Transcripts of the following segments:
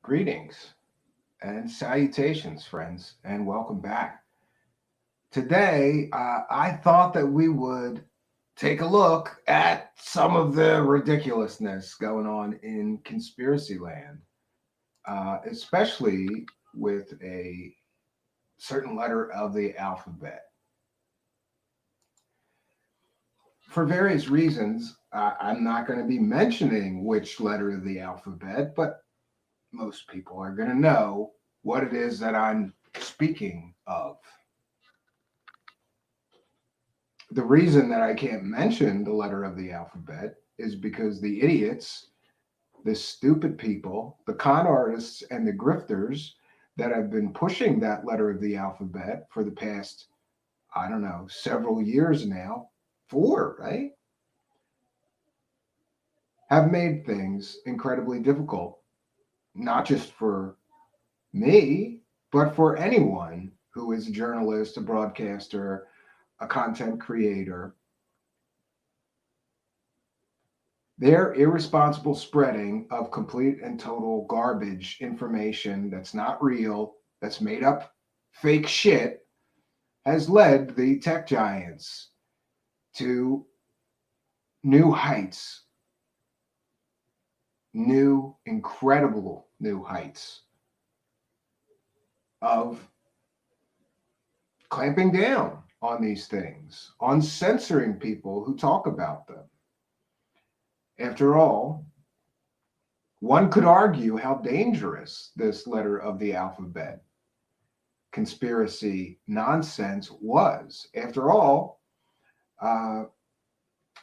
Greetings and salutations, friends, and welcome back. Today, I thought that we would take a look at some of the ridiculousness going on in conspiracy land, especially with a certain letter of the alphabet. For various reasons, I'm not going to be mentioning which letter of the alphabet, but most people are going to know what it is that I'm speaking of. The reason that I can't mention the letter of the alphabet is because the idiots, the stupid people, the con artists, and the grifters that have been pushing that letter of the alphabet for the past, I don't know, several years now, four, right? Have made things incredibly difficult, not just for me, but for anyone who is a journalist, a broadcaster, a content creator. Their irresponsible spreading of complete and total garbage information that's not real, that's made up fake shit, has led the tech giants to new heights, new, incredible new heights of clamping down on these things, on censoring people who talk about them. After all, one could argue how dangerous this letter of the alphabet conspiracy nonsense was. After all,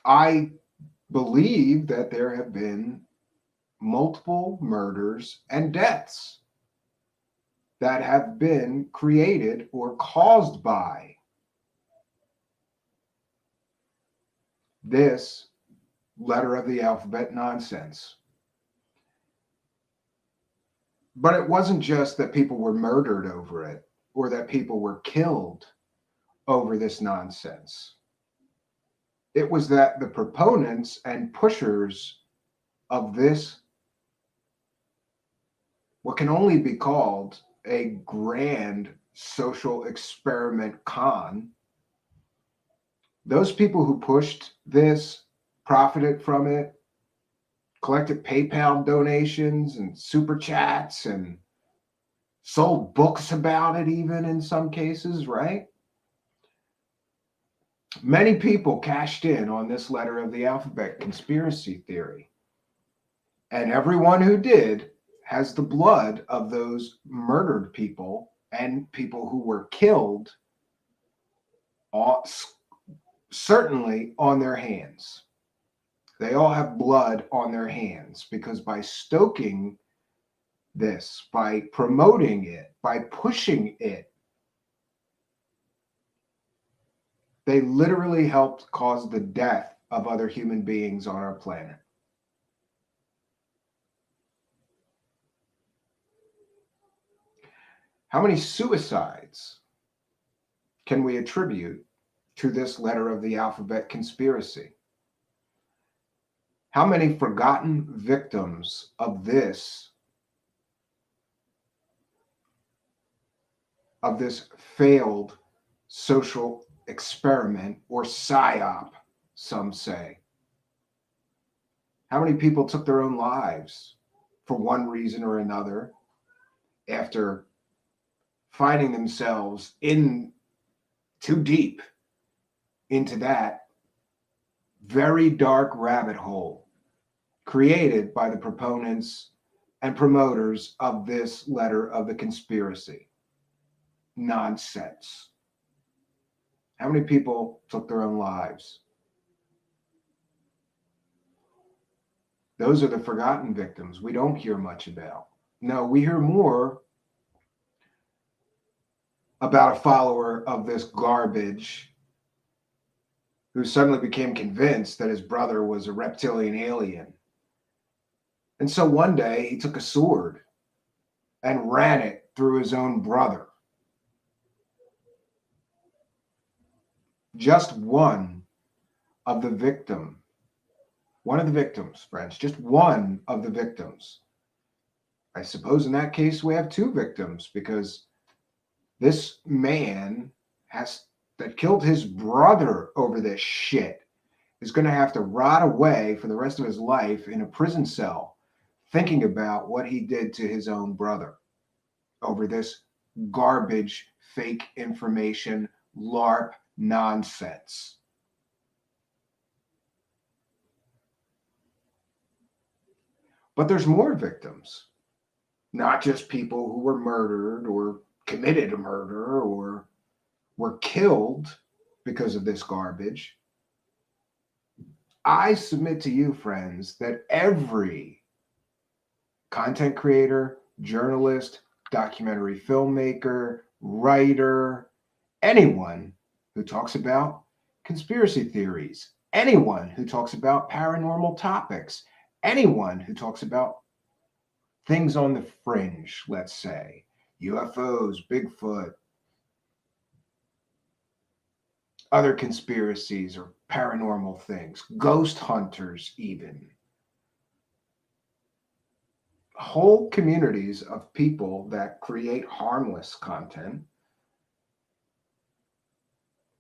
I believe that there have been multiple murders and deaths that have been created or caused by this letter of the alphabet nonsense. But it wasn't just that people were murdered over it or that people were killed over this nonsense. It was that the proponents and pushers of this, what can only be called a grand social experiment con, those people who pushed this, profited from it, collected PayPal donations and super chats and sold books about it, even in some cases, right? Many people cashed in on this letter of the alphabet conspiracy theory. And everyone who did has the blood of those murdered people and people who were killed, certainly on their hands. They all have blood on their hands because by stoking this, by promoting it, by pushing it, they literally helped cause the death of other human beings on our planet. How many suicides can we attribute to this letter of the alphabet conspiracy? How many forgotten victims of this failed social experiment or psyop, some say? How many people took their own lives for one reason or another after finding themselves in too deep into that very dark rabbit hole created by the proponents and promoters of this letter of the conspiracy nonsense? How many people took their own lives? Those are the forgotten victims we don't hear much about. No, we hear more about a follower of this garbage who suddenly became convinced that his brother was a reptilian alien. And so one day he took a sword and ran it through his own brother. Just one of the victims, friends, just one of the victims I suppose in that case we have two victims, because this man that killed his brother over this shit is going to have to rot away for the rest of his life in a prison cell thinking about what he did to his own brother over this garbage, fake information, LARP nonsense. But there's more victims, not just people who were murdered or committed a murder or were killed because of this garbage. I submit to you, friends, that every content creator, journalist, documentary filmmaker, writer, anyone who talks about conspiracy theories, anyone who talks about paranormal topics, anyone who talks about things on the fringe, let's say, UFOs, Bigfoot, other conspiracies or paranormal things, ghost hunters, even. Whole communities of people that create harmless content.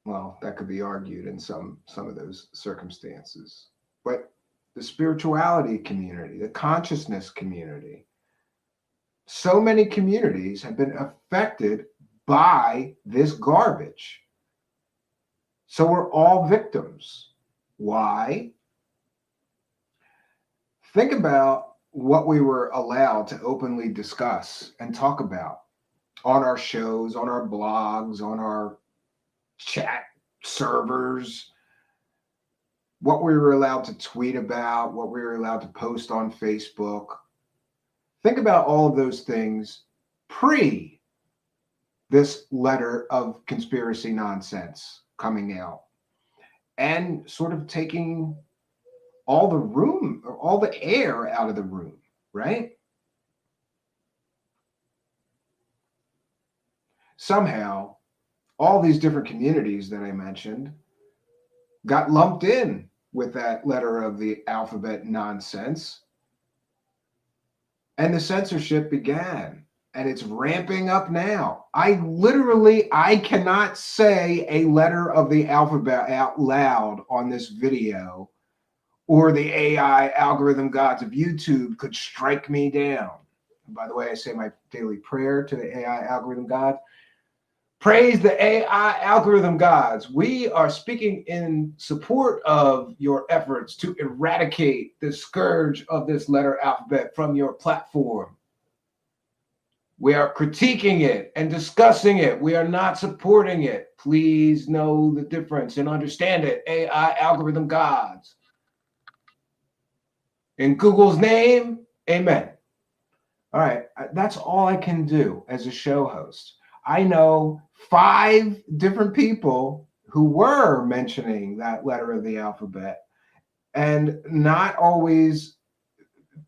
Well, that could be argued in some of those circumstances. But the spirituality community, the consciousness community, so many communities have been affected by this garbage. So we're all victims. Why? Think about what we were allowed to openly discuss and talk about on our shows, on our blogs, on our chat servers, what we were allowed to tweet about, what we were allowed to post on Facebook. Think about all of those things pre this letter of conspiracy nonsense coming out and sort of taking all the room, or all the air out of the room, right? Somehow, all these different communities that I mentioned got lumped in with that letter of the alphabet nonsense. And the censorship began, and it's ramping up now. I cannot say a letter of the alphabet out loud on this video, or the AI algorithm gods of YouTube could strike me down. And by the way, I say my daily prayer to the AI algorithm gods. Praise the AI algorithm gods. We are speaking in support of your efforts to eradicate the scourge of this letter alphabet from your platform. We are critiquing it and discussing it. We are not supporting it. Please know the difference and understand it, AI algorithm gods. In Google's name, amen. All right, that's all I can do as a show host. I know 5 different people who were mentioning that letter of the alphabet and not always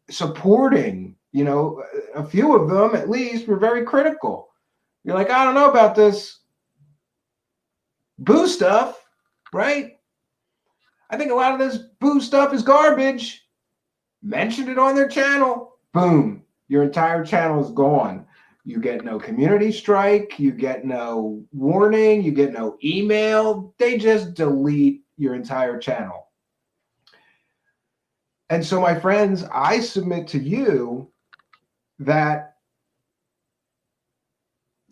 supporting, a few of them at least were very critical. You're like, I don't know about this boo stuff, right? I think a lot of this boo stuff is garbage. Mentioned it on their channel, boom, your entire channel is gone. You get no community strike, you get no warning, you get no email. They just delete your entire channel. And so, my friends, I submit to you that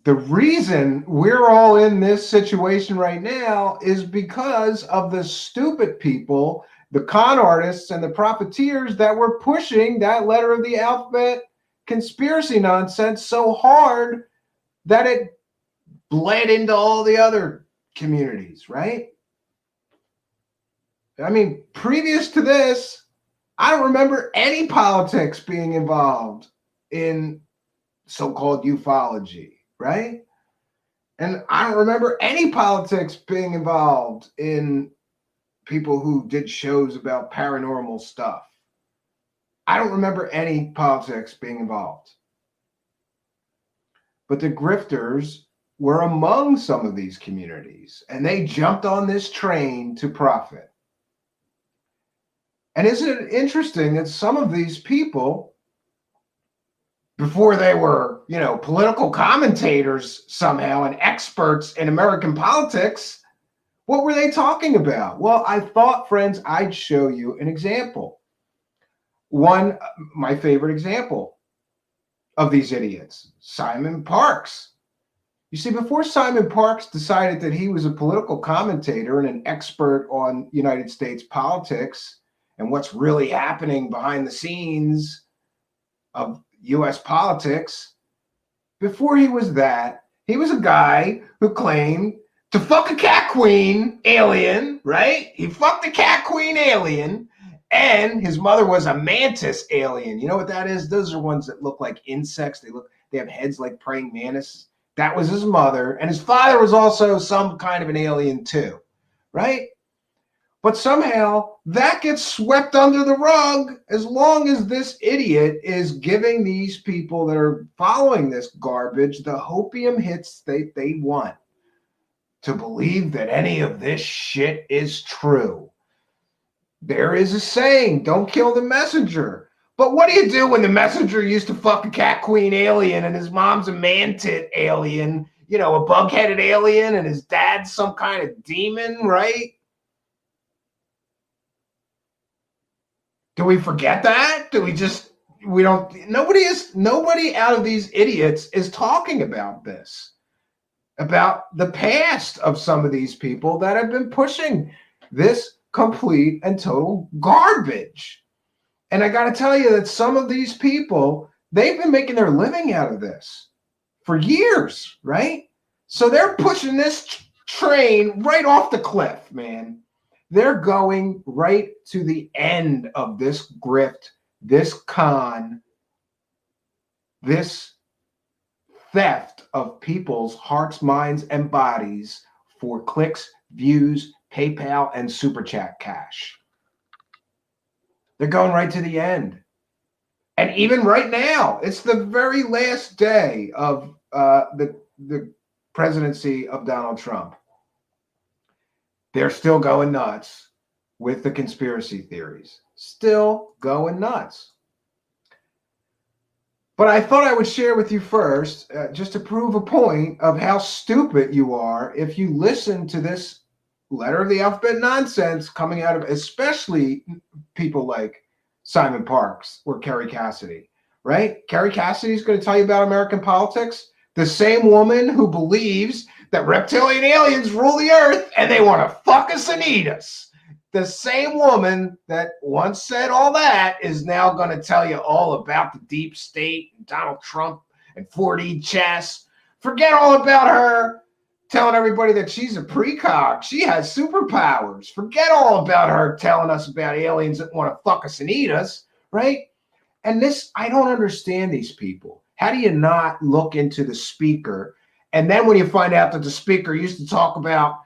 the reason we're all in this situation right now is because of the stupid people, the con artists and the profiteers that were pushing that letter of the alphabet conspiracy nonsense so hard that it bled into all the other communities, right? I mean, previous to this, I don't remember any politics being involved in so-called ufology, right? And I don't remember any politics being involved in people who did shows about paranormal stuff. I don't remember any politics being involved. But the grifters were among some of these communities, and they jumped on this train to profit. And isn't it interesting that some of these people before they were, political commentators somehow and experts in American politics, what were they talking about? Well, I thought, friends, I'd show you an example. One, my favorite example of these idiots, Simon Parks. You see, before Simon Parks decided that he was a political commentator and an expert on United States politics and what's really happening behind the scenes of US politics, before he was that, he was a guy who claimed to fuck a cat queen alien, right? He fucked a cat queen alien, and his mother was a mantis alien. You know what that is? Those are ones that look like insects. They have heads like praying mantis. That was his mother, and his father was also some kind of an alien too, right? But somehow that gets swept under the rug as long as this idiot is giving these people that are following this garbage the hopium hits they want to believe that any of this shit is true. There is a saying, don't kill the messenger. But what do you do when the messenger used to fuck a cat queen alien and his mom's a mantis alien, a bug-headed alien, and his dad's some kind of demon, right? Do we forget that? Nobody out of these idiots is talking about this, about the past of some of these people that have been pushing this complete and total garbage. And I got to tell you that some of these people, they've been making their living out of this for years, right? So they're pushing this train right off the cliff, man. They're going right to the end of this grift, this con, this theft of people's hearts, minds, and bodies for clicks, views, PayPal, and Super Chat cash. They're going right to the end. And even right now, it's the very last day of the presidency of Donald Trump. They're still going nuts with the conspiracy theories. Still going nuts. But I thought I would share with you first, just to prove a point of how stupid you are if you listen to this letter of the alphabet nonsense coming out of especially people like Simon Parks or Kerry Cassidy, right? Kerry Cassidy is going to tell you about American politics. The same woman who believes that reptilian aliens rule the earth and they want to fuck us and eat us. The same woman that once said all that is now going to tell you all about the deep state and Donald Trump and 4D chess. Forget all about her telling everybody that she's a precog. She has superpowers. Forget all about her telling us about aliens that want to fuck us and eat us, right? And this, I don't understand these people. How do you not look into the speaker? And then when you find out that the speaker used to talk about,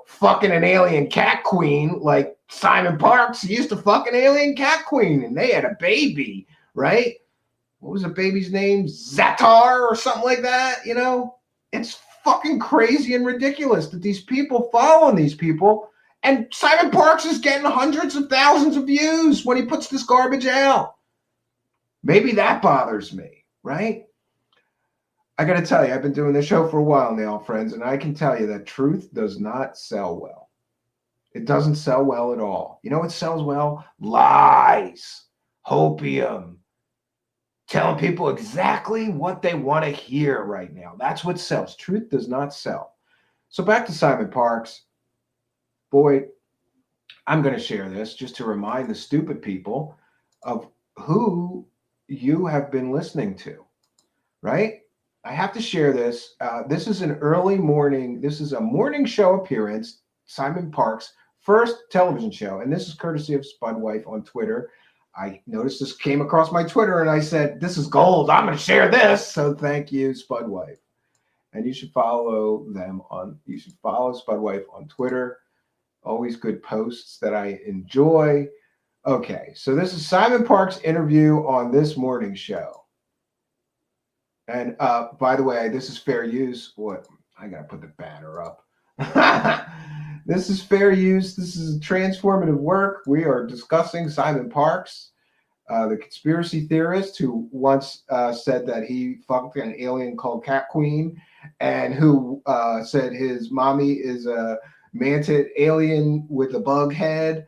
fucking an alien cat queen, like Simon Parks, he used to fuck an alien cat queen and they had a baby, right? What was the baby's name? Zatar or something like that, It's fucking crazy and ridiculous that these people following these people. And Simon Parks is getting hundreds of thousands of views when he puts this garbage out. Maybe that bothers me, right? I got to tell you, I've been doing this show for a while now, friends, and I can tell you that truth does not sell well. It doesn't sell well at all. You know what sells well? Lies, hopium, telling people exactly what they want to hear right now. That's what sells. Truth does not sell. So back to Simon Parks. Boy, I'm going to share this just to remind the stupid people of who you have been listening to, right? I have to share this. This is a morning show appearance, Simon Parks' first television show. And this is courtesy of Spudwife on Twitter. I noticed this came across my Twitter and I said, this is gold. I'm going to share this. So thank you, Spudwife. And you should follow Spudwife on Twitter. Always good posts that I enjoy. Okay, so this is Simon Parks' interview on this morning show. And by the way, this is fair use. I got to put the banner up. This is fair use. This is transformative work. We are discussing Simon Parks. the conspiracy theorist who once said that he fucked an alien called Cat Queen, and who said his mommy is a mantid alien with a bug head,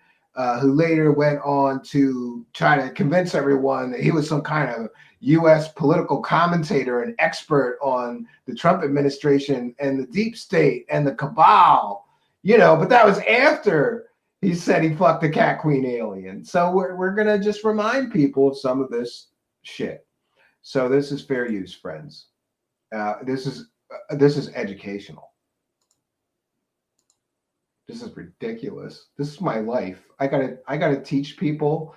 who later went on to try to convince everyone that he was some kind of U.S. political commentator and expert on the Trump administration and the deep state and the cabal, but that was after he said he fucked the Cat Queen alien. So we're going to just remind people of some of this shit. So this is fair use, friends. This is educational. This is ridiculous. This is my life. I gotta teach people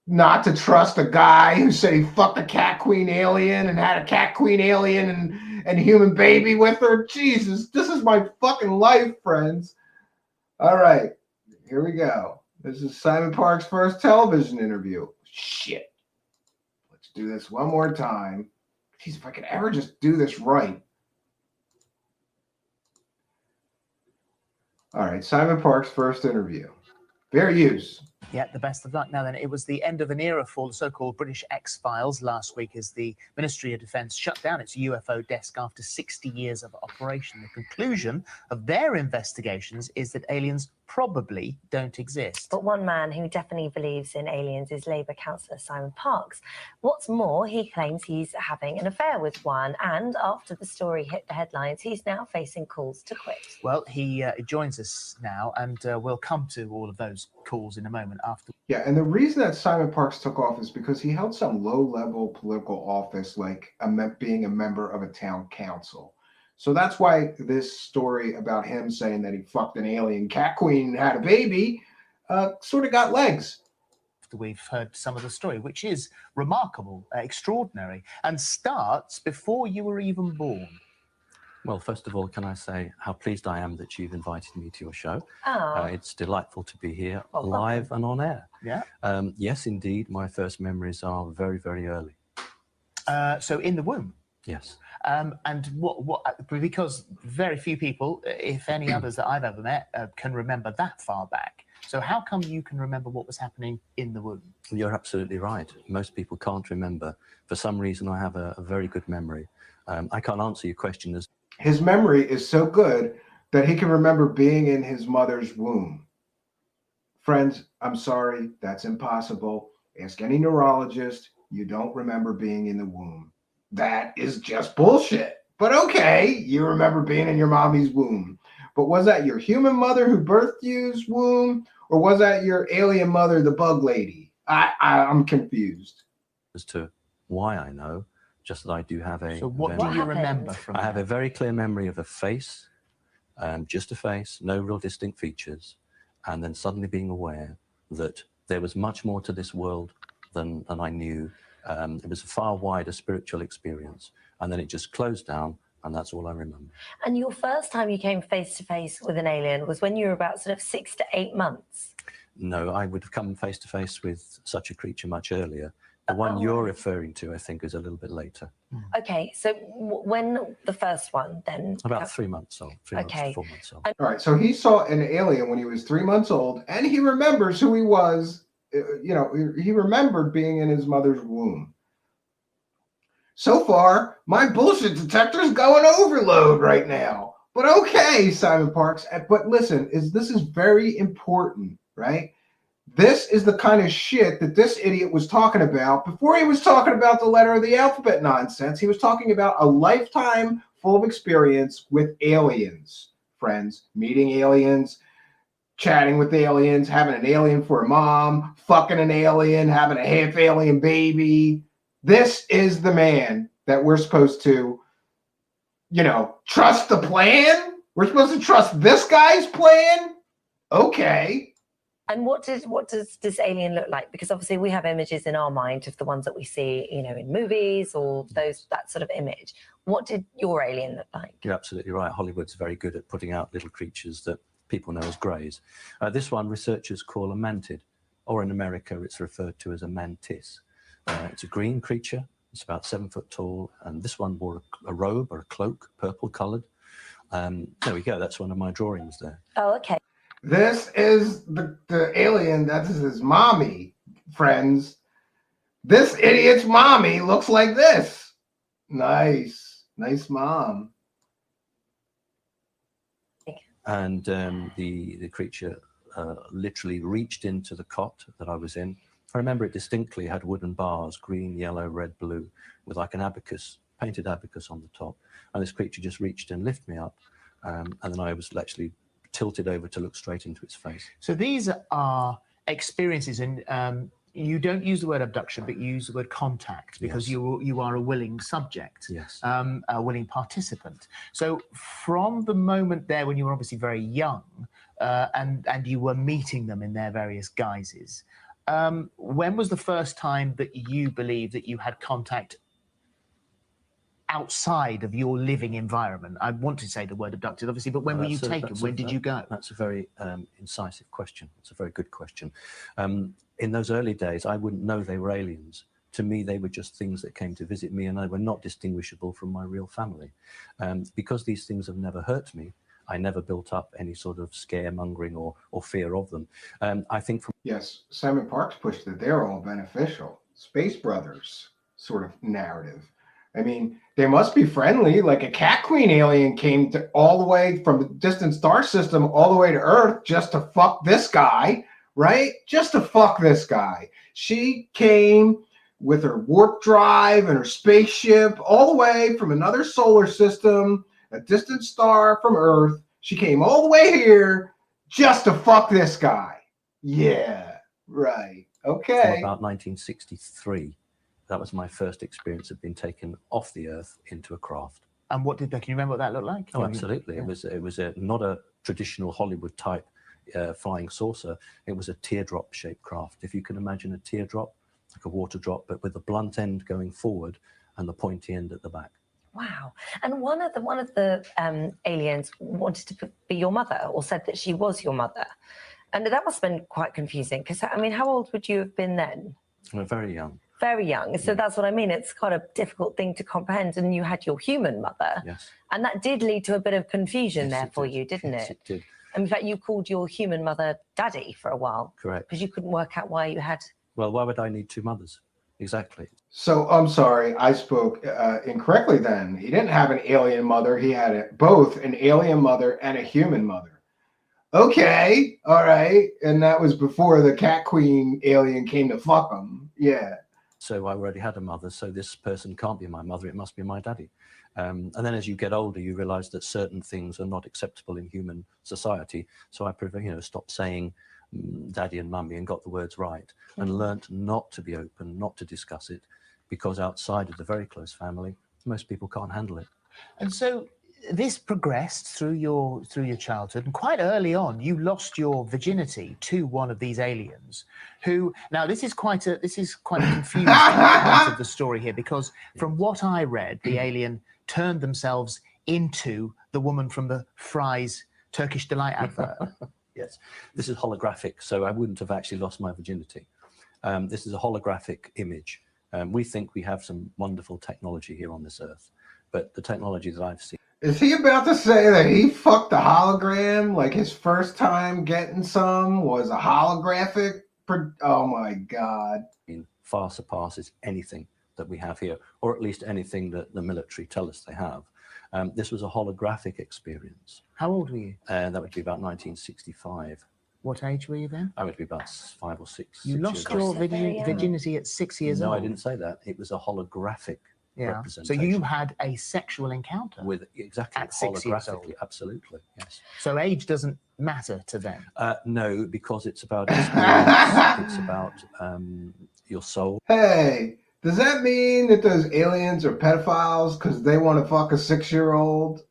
not to trust a guy who said he fucked a Cat Queen alien and had a Cat Queen alien and human baby with her. Jesus, this is my fucking life, friends. All right, here we go. This is Simon Park's first television interview. Shit. Let's do this one more time. Jeez, if I could ever just do this right. All right, Simon Park's first interview. Fair use. Yeah, the best of luck. Now then, it was the end of an era for the so-called British X-Files last week as the Ministry of Defence shut down its UFO desk after 60 years of operation. The conclusion of their investigations is that aliens probably don't exist. But one man who definitely believes in aliens is Labour councillor Simon Parkes. What's more, he claims he's having an affair with one, and after the story hit the headlines, he's now facing calls to quit. Well, he joins us now, and we'll come to all of those calls in a moment after. Yeah, and the reason that Simon Parkes took off is because he held some low-level political office, like being a member of a town council. So that's why this story about him saying that he fucked an alien Cat Queen and had a baby sort of got legs. We've heard some of the story, which is remarkable, extraordinary, and starts before you were even born. Well, first of all, can I say how pleased I am that you've invited me to your show. Oh. It's delightful to be here live and on air. Yeah. Yes, indeed, my first memories are very, very early. So in the womb? Yes. And what? Because very few people, if any others that I've ever met, can remember that far back. So how come you can remember what was happening in the womb? You're absolutely right. Most people can't remember. For some reason, I have a very good memory. I can't answer your question as... His memory is so good that he can remember being in his mother's womb. Friends, I'm sorry, that's impossible. Ask any neurologist, you don't remember being in the womb. That is just bullshit. But okay, you remember being in your mommy's womb. But was that your human mother who birthed you's womb? Or was that your alien mother, the bug lady? I'm confused. As to why I know, just that I do have a... So what do you remember from I have a very clear memory of a face, just a face, no real distinct features, and then suddenly being aware that there was much more to this world than I knew. It was a far wider spiritual experience, and then it just closed down, and that's all I remember. And your first time you came face to face with an alien was when you were about sort of 6 to 8 months? No, I would have come face to face with such a creature much earlier. The one you're referring to, I think, is a little bit later. Okay, so when the first one then? About 3 months old, 3 months to 4 months old. All right, so he saw an alien when he was 3 months old, and he remembers who he was. He remembered being in his mother's womb. So far, my bullshit detector's going overload right now. But okay, Simon Parkes. But listen, this is very important, right? This is the kind of shit that this idiot was talking about before he was talking about the letter of the alphabet nonsense. He was talking about a lifetime full of experience with aliens, friends, meeting aliens, chatting with aliens, having an alien for a mom, fucking an alien, having a half alien baby. This is the man that we're supposed to, trust the plan? We're supposed to trust this guy's plan? Okay. And what does this alien look like? Because obviously we have images in our mind of the ones that we see, in movies or that sort of image. What did your alien look like? You're absolutely right. Hollywood's very good at putting out little creatures that people know as greys. This one researchers call a mantid, or in America it's referred to as a mantis. It's a green creature. It's about 7 foot tall, and this one wore a robe or a cloak, purple coloured. There we go. That's one of my drawings there. Oh, okay. This is the alien. That is his mommy, friends. This idiot's mommy looks like this. Nice. Nice mom. And the creature literally reached into the cot that I was in. I remember it distinctly. It had wooden bars, green, yellow, red, blue, with like an abacus, painted abacus on the top. And this creature just reached and lifted me up. And then I was actually tilted over to look straight into its face. So these are experiences, and you don't use the word abduction, but you use the word contact, because Yes. you are a willing subject, Yes. a willing participant. So from the moment there when you were obviously very young, and you were meeting them in their various guises, when was the first time that you believed that you had contact outside of your living environment? I want to say the word abducted, obviously, but when were you taken? When did you go? That's a very incisive question. It's a very good question. In those early days, I wouldn't know they were aliens. To me, they were just things that came to visit me, and they were not distinguishable from my real family. Because these things have never hurt me, I never built up any sort of scaremongering or fear of them. I think from... Yes, Simon Parks pushed that they're all beneficial. Space Brothers sort of narrative. I mean, they must be friendly. Like a cat queen alien came to all the way from a distant star system all the way to Earth just to fuck this guy, right? Just to fuck this guy. She came with her warp drive and her spaceship all the way from another solar system, a distant star from Earth. She came all the way here just to fuck this guy. Yeah, right. Okay. From about 1963. That was my first experience of being taken off the Earth into a craft. And what did that? Can you remember what that looked like? Oh, absolutely. Yeah. It was not a traditional Hollywood type flying saucer. It was a teardrop-shaped craft. If you can imagine a teardrop, like a water drop, but with the blunt end going forward and the pointy end at the back. Wow. And one of the aliens wanted to be your mother, or said that she was your mother. And that must have been quite confusing, because, I mean, how old would you have been then? Very young. Very young. So that's what I mean. It's quite a difficult thing to comprehend. And you had your human mother. Yes. And that did lead to a bit of confusion there for you, didn't Yes, it? it did. And in fact, you called your human mother Daddy for a while. Correct. Because you couldn't work out why you had... Well, why would I need two mothers? Exactly. So I'm sorry, I spoke incorrectly then. He didn't have an alien mother. He had both an alien mother and a human mother. Okay, all right. And that was before the cat queen alien came to fuck him. Yeah. So I already had a mother, so this person can't be my mother, it must be my daddy. And then as you get older, you realize that certain things are not acceptable in human society. So I stopped saying daddy and mummy and got the words right, and learnt not to be open, not to discuss it, because outside of the very close family, most people can't handle it. And so this progressed through your childhood, and quite early on you lost your virginity to one of these aliens who, now this is quite a confusing part of the story here, because from what I read, the alien turned themselves into the woman from the Fry's Turkish Delight advert. Yes, this is holographic, so I wouldn't have actually lost my virginity. This is a holographic image. We think we have some wonderful technology here on this earth, but the technology that I've seen... Is he about to say that he fucked a hologram? Like his first time getting some was a holographic? Oh my God. Far surpasses anything that we have here, or at least anything that the military tell us they have. This was a holographic experience. How old were you? That would be about 1965. What age were you then? I would be about 5 or 6. You lost your virginity at 6 years old? No, I didn't say that. It was a holographic So you had a sexual encounter with exactly at 6 years old. Absolutely, yes. So age doesn't matter to them. No, because it's about experience. It's about your soul. Hey, does that mean that those aliens are pedophiles because they want to fuck a 6-year-old?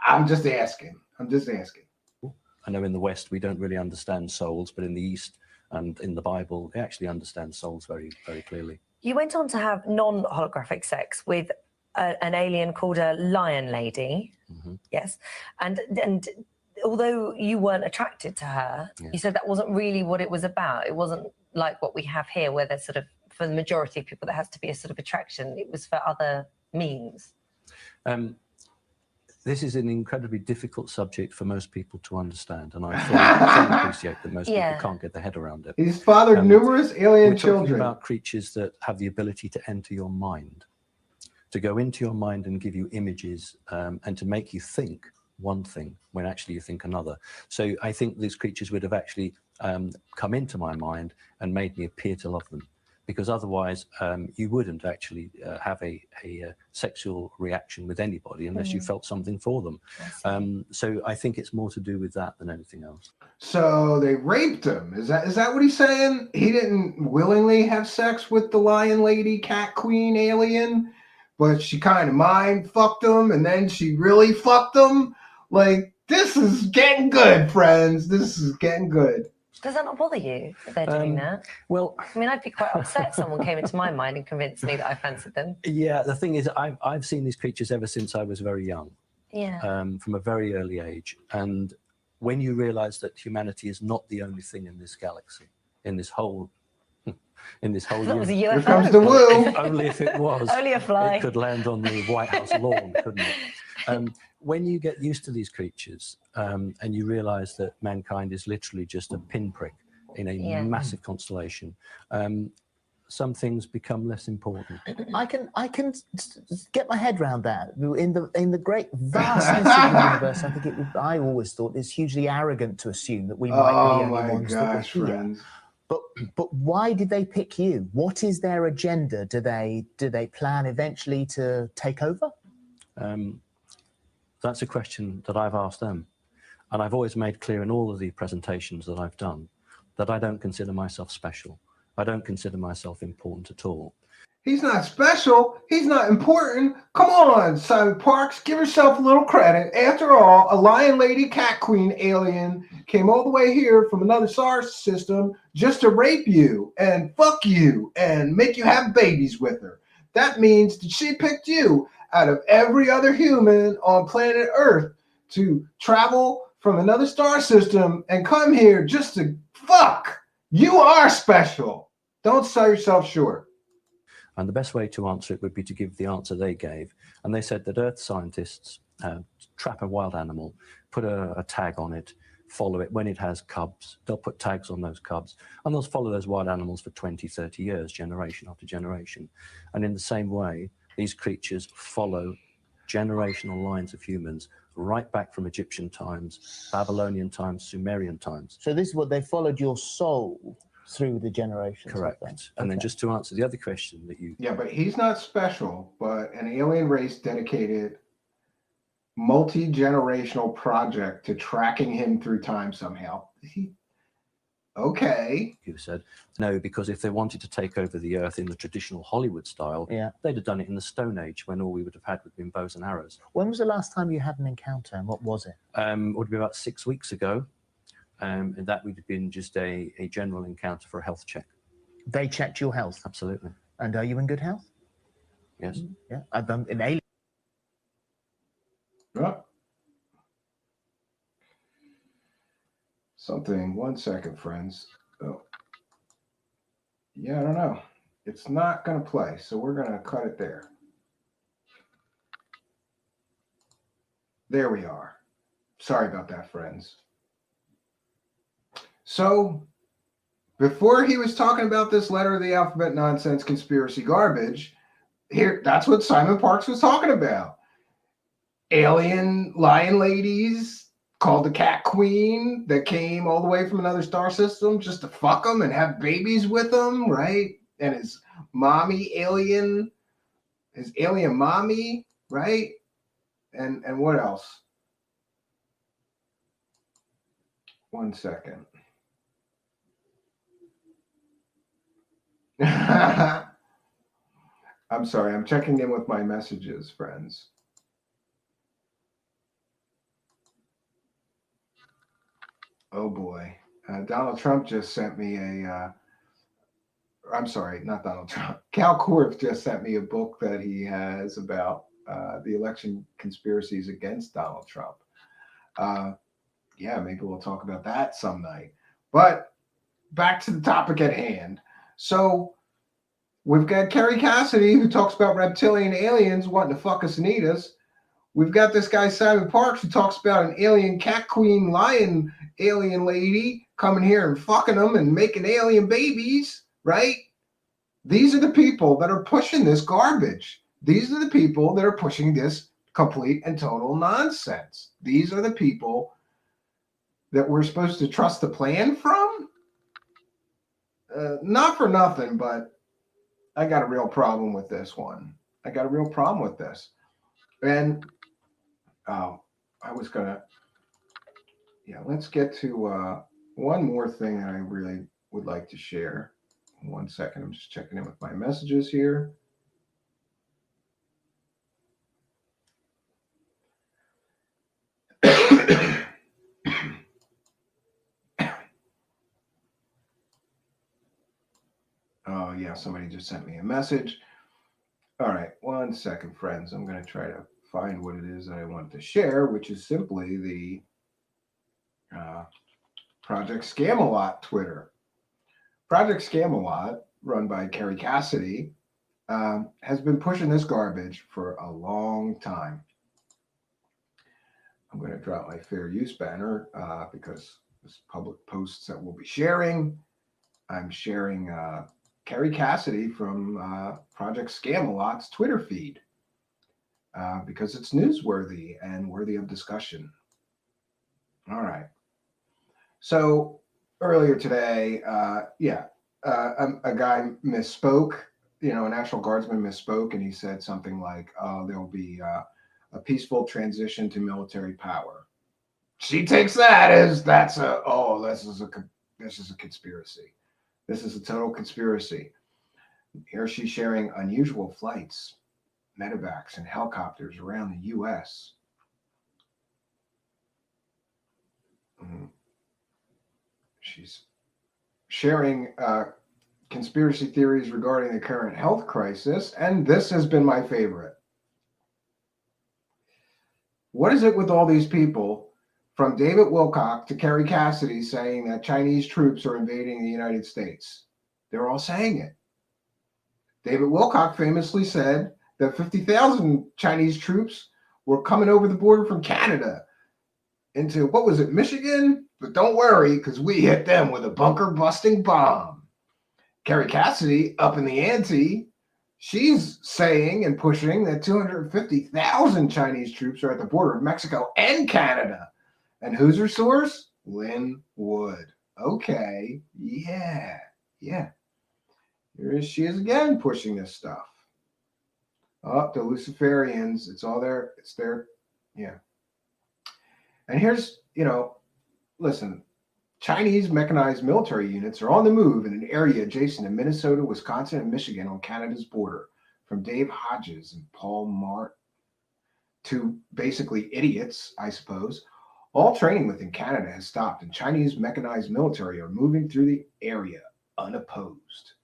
I'm just asking. I know in the West we don't really understand souls, but in the East and in the Bible, they actually understand souls very, very clearly. You went on to have non-holographic sex with an alien called a lion lady. Mm-hmm. Yes. And although you weren't attracted to her, you said that wasn't really what it was about. It wasn't like what we have here, where there's sort of, for the majority of people, there has to be a sort of attraction. It was for other means. This is an incredibly difficult subject for most people to understand, and I fully appreciate that most people can't get their head around it. He's fathered numerous alien We're children. talking about creatures that have the ability to enter your mind, to go into your mind and give you images, and to make you think one thing when actually you think another. So I think these creatures would have actually come into my mind and made me appear to love them, because otherwise you wouldn't actually have a sexual reaction with anybody unless you felt something for them. So I think it's more to do with that than anything else. So they raped him. Is that what he's saying? He didn't willingly have sex with the lion lady, cat queen alien, but she kind of mind fucked him, and then she really fucked him. Like, this is getting good, friends. This is getting good. Does that not bother you that they're doing that? Well, I mean, I'd be quite upset if someone came into my mind and convinced me that I fancied them. yeah, the thing is, I've seen these creatures ever since I was very young, Yeah. from a very early age. And when you realize that humanity is not the only thing in this galaxy, in this whole That was a Here UFO. comes the woo. Only if it was. Only a fly. It could land on the White House lawn, couldn't it? When you get used to these creatures, and you realize that mankind is literally just a pinprick in a massive constellation, some things become less important. I can get my head around that. In the great vastness of the universe, I think I always thought it's hugely arrogant to assume that we might be the only ones that were here. Friends. But why did they pick you? What is their agenda? Do they plan eventually to take over? That's a question that I've asked them. And I've always made clear in all of the presentations that I've done that I don't consider myself special. I don't consider myself important at all. He's not special. He's not important. Come on, Simon Parks, give yourself a little credit. After all, a lion lady cat queen alien came all the way here from another star system just to rape you and fuck you and make you have babies with her. That means that she picked you out of every other human on planet Earth to travel from another star system and come here just to fuck. You are special. Don't sell yourself short. And the best way to answer it would be to give the answer they gave. And they said that Earth scientists trap a wild animal, put a tag on it, follow it. When it has cubs, they'll put tags on those cubs, and they'll follow those wild animals for 20, 30 years, generation after generation. And in the same way, these creatures follow generational lines of humans right back from Egyptian times, Babylonian times, Sumerian times. So this is what they followed your soul through the generations. Correct. And then just to answer the other question that you... Yeah, but he's not special, but an alien race dedicated multi-generational project to tracking him through time somehow. Okay. You said no, because if they wanted to take over the Earth in the traditional Hollywood style, they'd have done it in the Stone Age when all we would have had would have been bows and arrows. When was the last time you had an encounter, and what was it? It would be about 6 weeks ago, and that would have been just a general encounter for a health check. They checked your health? Absolutely. And are you in good health? Yes. Yeah. I've done an alien. Oh. Something, 1 second, friends. Oh. Yeah, I don't know. It's not going to play, so we're going to cut it there. There we are. Sorry about that, friends. So, before he was talking about this letter of the alphabet nonsense conspiracy garbage, that's what Simon Parks was talking about. Alien lion ladies called the Cat Queen that came all the way from another star system just to fuck them and have babies with them, right? And his alien mommy, right? And what else? 1 second. I'm sorry, I'm checking in with my messages, friends. Oh boy. Donald Trump just sent me I'm sorry, not Donald Trump. Cal Korff just sent me a book that he has about the election conspiracies against Donald Trump. Yeah, maybe we'll talk about that some night. But back to the topic at hand. So we've got Kerry Cassidy, who talks about reptilian aliens wanting to fuck us and eat us. We've got this guy, Simon Parks, who talks about an alien cat queen lion alien lady coming here and fucking them and making alien babies, right? These are the people that are pushing this garbage. These are the people that are pushing this complete and total nonsense. These are the people that we're supposed to trust the plan from? Not for nothing, but I got a real problem with this one. I got a real problem with this. And I was going to, let's get to one more thing that I really would like to share. 1 second. I'm just checking in with my messages here. Oh, yeah, somebody just sent me a message. All right, 1 second, friends. I'm going to try to find what it is that I want to share, which is simply the Project Scam-A-Lot Twitter. Project Scam-A-Lot, run by Kerry Cassidy, has been pushing this garbage for a long time. I'm going to drop my fair use banner because this public posts that we'll be sharing. I'm sharing Kerry Cassidy from Project Scam-A-Lot's Twitter feed because it's newsworthy and worthy of discussion. All right. So earlier today, a guy misspoke. A National Guardsman misspoke, and he said something like, "Oh, there'll be a peaceful transition to military power." She takes that as this is a conspiracy. This is a total conspiracy. Here she's sharing unusual flights, medevacs, and helicopters around the U.S. She's sharing conspiracy theories regarding the current health crisis, and this has been my favorite. What is it with all these people, from David Wilcock to Kerry Cassidy, saying that Chinese troops are invading the United States? They're all saying it. David Wilcock famously said that 50,000 Chinese troops were coming over the border from Canada into, what was it, Michigan? But don't worry, because we hit them with a bunker-busting bomb. Kerry Cassidy, up in the ante, she's saying and pushing that 250,000 Chinese troops are at the border of Mexico and Canada. And who's her source? Lynn Wood. Okay, yeah. Here she is again pushing this stuff. Oh, the Luciferians, it's all there. It's there. Yeah. And here's, listen, Chinese mechanized military units are on the move in an area adjacent to Minnesota, Wisconsin, and Michigan on Canada's border. From Dave Hodges and Paul Mart to basically idiots, I suppose. All training within Canada has stopped, and Chinese mechanized military are moving through the area unopposed.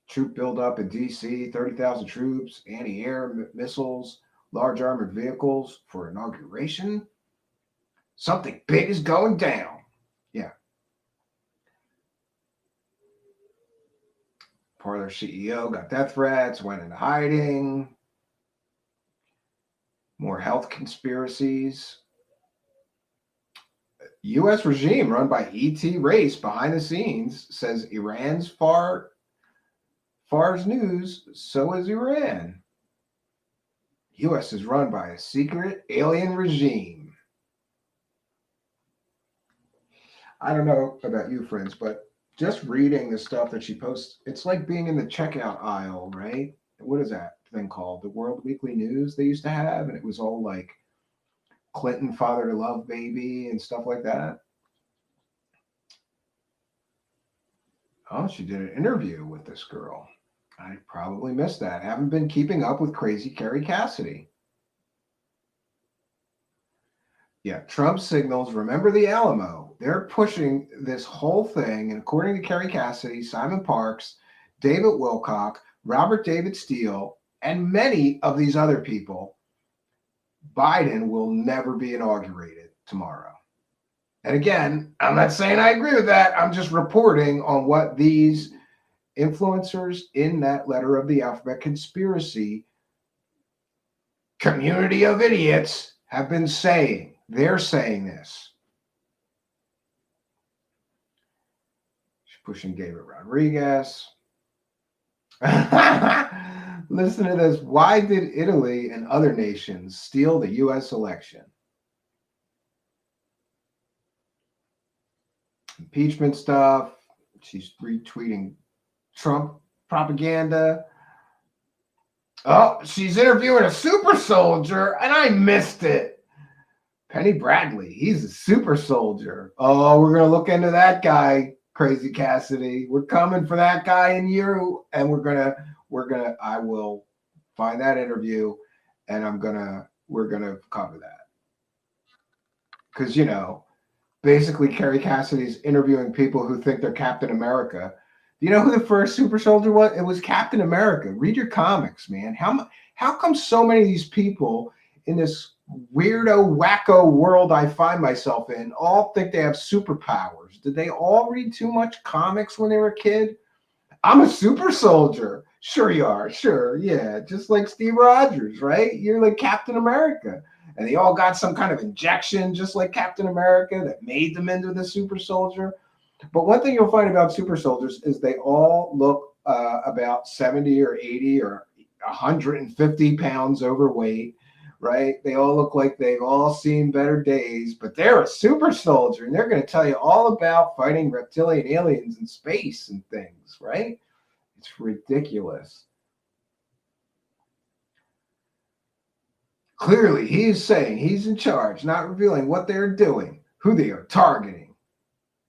Troop buildup in D.C., 30,000 troops, anti-air missiles, large armored vehicles for inauguration. Something big is going down. Yeah. Parler CEO got death threats, went into hiding. More health conspiracies. U.S. regime run by E.T. Race behind the scenes says Iran's far as news, so is Iran. U.S. is run by a secret alien regime. I don't know about you, friends, but just reading the stuff that she posts, it's like being in the checkout aisle, right? What is that thing called? The World Weekly News they used to have, and it was all like Clinton Father to Love Baby and stuff like that. Oh, she did an interview with this girl. I probably missed that. Haven't been keeping up with crazy Kerry Cassidy. Yeah, Trump signals, remember the Alamo. They're pushing this whole thing, and according to Kerry Cassidy, Simon Parks, David Wilcock, Robert David Steele, and many of these other people, Biden will never be inaugurated tomorrow. And again, I'm not saying I agree with that. I'm just reporting on what these influencers in that letter of the alphabet conspiracy community of idiots have been saying. They're saying this. She's pushing David Rodriguez. Listen to this. Why did Italy and other nations steal the U.S. election? Impeachment stuff. She's retweeting Trump propaganda. Oh, she's interviewing a super soldier, and I missed it. Penny Bradley, he's a super soldier. Oh, we're going to look into that guy, Crazy Cassidy. We're coming for that guy in you, and I will find that interview, and we're going to cover that. Because, you know, basically Kerry Cassidy's interviewing people who think they're Captain America. Do you know who the first super soldier was? It was Captain America. Read your comics, man. How come so many of these people in this weirdo, wacko world I find myself in all think they have superpowers? Did they all read too much comics when they were a kid? I'm a super soldier. Sure you are. Sure, yeah. Just like Steve Rogers, right? You're like Captain America. And they all got some kind of injection, just like Captain America, that made them into the super soldier. But one thing you'll find about super soldiers is they all look about 70 or 80 or 150 pounds overweight, right? They all look like they've all seen better days, but they're a super soldier, and they're going to tell you all about fighting reptilian aliens in space and things, right? It's ridiculous. Clearly, he's saying he's in charge, not revealing what they're doing, who they are targeting.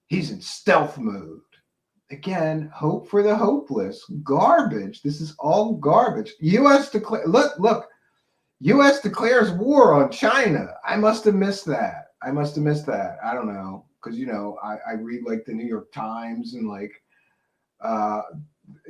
He's in stealth mode. Again, hope for the hopeless. Garbage. This is all garbage. U.S. U.S. declares war on China. I must have missed that. I don't know. Because, you know, I read like the New York Times and like,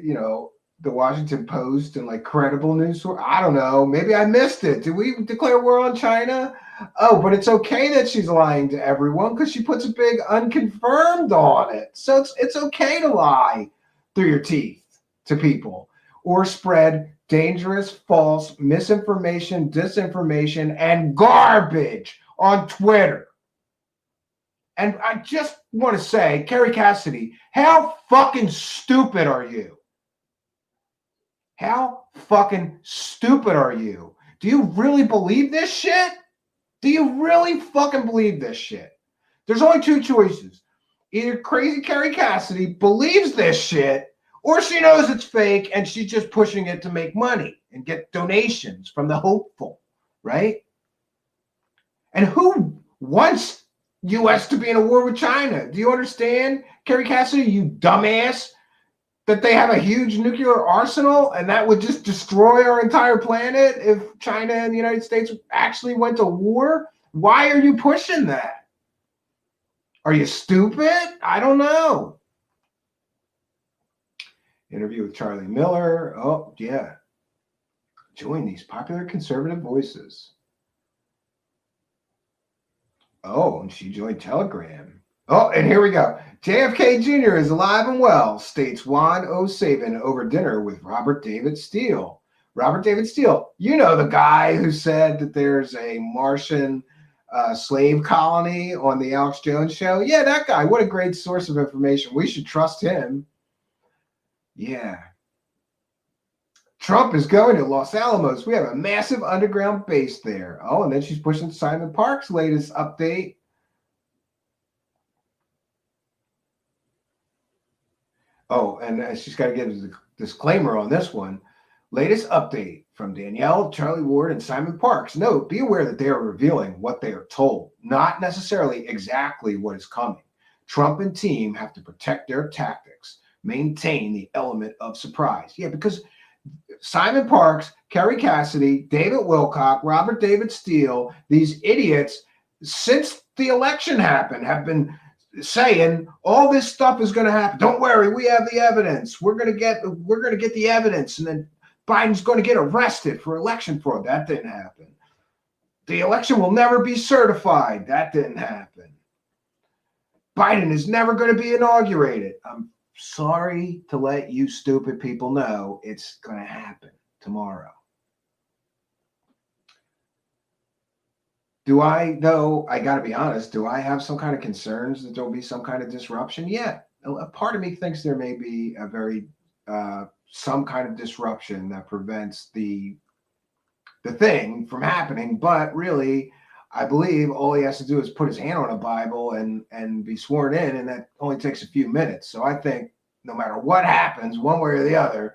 you know, the Washington Post and like credible news source. I don't know. Maybe I missed it. Did we declare war on China? Oh, but it's okay that she's lying to everyone because she puts a big unconfirmed on it. So it's okay to lie through your teeth to people or spread dangerous, false misinformation, disinformation, and garbage on Twitter. And I just want to say, Kerry Cassidy, how fucking stupid are you? How fucking stupid are you? Do you really believe this shit? Do you really fucking believe this shit? There's only two choices. Either crazy Kerry Cassidy believes this shit, or she knows it's fake and she's just pushing it to make money and get donations from the hopeful, right? And who wants U.S. to be in a war with China? Do you understand, Kerry Cassidy, you dumbass? That they have a huge nuclear arsenal and that would just destroy our entire planet if China and the United States actually went to war? Why are you pushing that? Are you stupid? I don't know. Interview with Charlie Miller. Oh, yeah. Join these popular conservative voices. Oh, and she joined Telegram. Oh, and here we go. JFK Jr. is alive and well, states Juan O. Sabin over dinner with Robert David Steele. Robert David Steele, you know the guy who said that there's a Martian slave colony on the Alex Jones show? Yeah, that guy. What a great source of information. We should trust him. Yeah. Trump is going to Los Alamos. We have a massive underground base there. Oh, and then she's pushing Simon Park's latest update. Oh, and she's got to give a disclaimer on this one. Latest update from Danielle, Charlie Ward, and Simon Parks. Note, be aware that they are revealing what they are told, not necessarily exactly what is coming. Trump and team have to protect their tactics, maintain the element of surprise. Yeah, because Simon Parks, Kerry Cassidy, David Wilcock, Robert David Steele, these idiots, since the election happened, have been saying all this stuff is going to happen. Don't worry, we have the evidence. We're going to get the evidence, and then Biden's going to get arrested for election fraud. That didn't happen. The election will never be certified. That didn't happen. Biden is never going to be inaugurated. I'm sorry to let you stupid people know it's going to happen tomorrow. Do I, though, I got to be honest, do I have some kind of concerns that there'll be some kind of disruption? Yeah. A part of me thinks there may be a very, some kind of disruption that prevents the thing from happening. But really, I believe all he has to do is put his hand on a Bible and be sworn in, and that only takes a few minutes. So I think no matter what happens, one way or the other,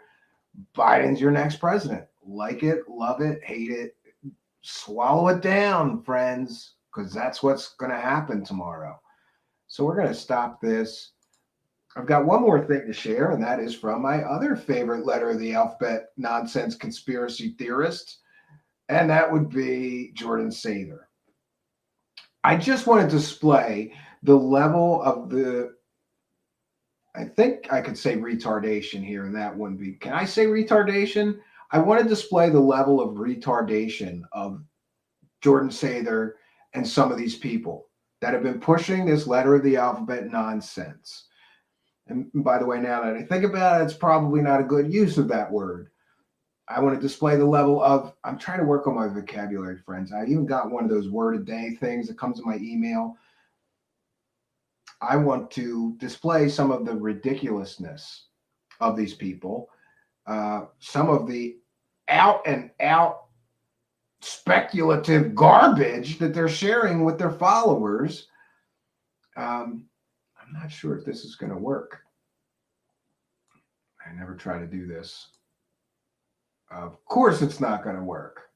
Biden's your next president. Like it, love it, hate it, swallow it down, friends, because that's what's going to happen tomorrow. So we're going to stop this. I've got one more thing to share, and that is from my other favorite letter of the alphabet nonsense conspiracy theorist, and that would be Jordan Sather. I just want to display the level of the, I think I could say retardation here, and that wouldn't be, can I say retardation? I want to display the level of retardation of Jordan Sather and some of these people that have been pushing this letter of the alphabet nonsense. And by the way, now that I think about it, it's probably not a good use of that word. I want to display the level of, I'm trying to work on my vocabulary, friends. I even got one of those word a day things that comes in my email. I want to display some of the ridiculousness of these people, some of the out and out speculative garbage that they're sharing with their followers. I'm not sure if this is going to work. I never try to do this. Of course it's not going to work.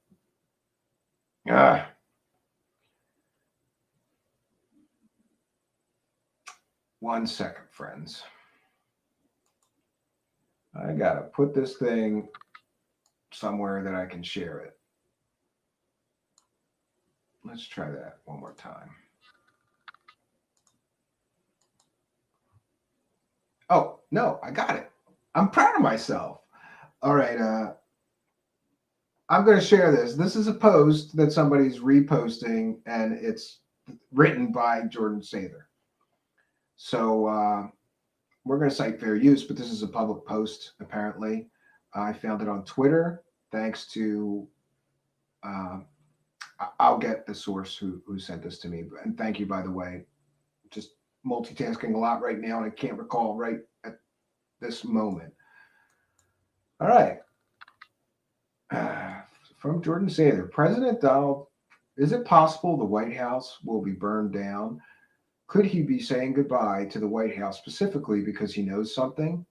1 second, friends. I got to put this thing somewhere that I can share it. Let's try that one more time. Oh, no, I got it. I'm proud of myself. All right. I'm going to share this. This is a post that somebody's reposting, and it's written by Jordan Sather. So we're going to cite fair use, but this is a public post, apparently. I found it on Twitter, thanks to, I'll get the source who sent this to me. And thank you, by the way. Just multitasking a lot right now, and I can't recall right at this moment. All right. From Jordan Sather, President Donald, is it possible the White House will be burned down? Could he be saying goodbye to the White House specifically because he knows something?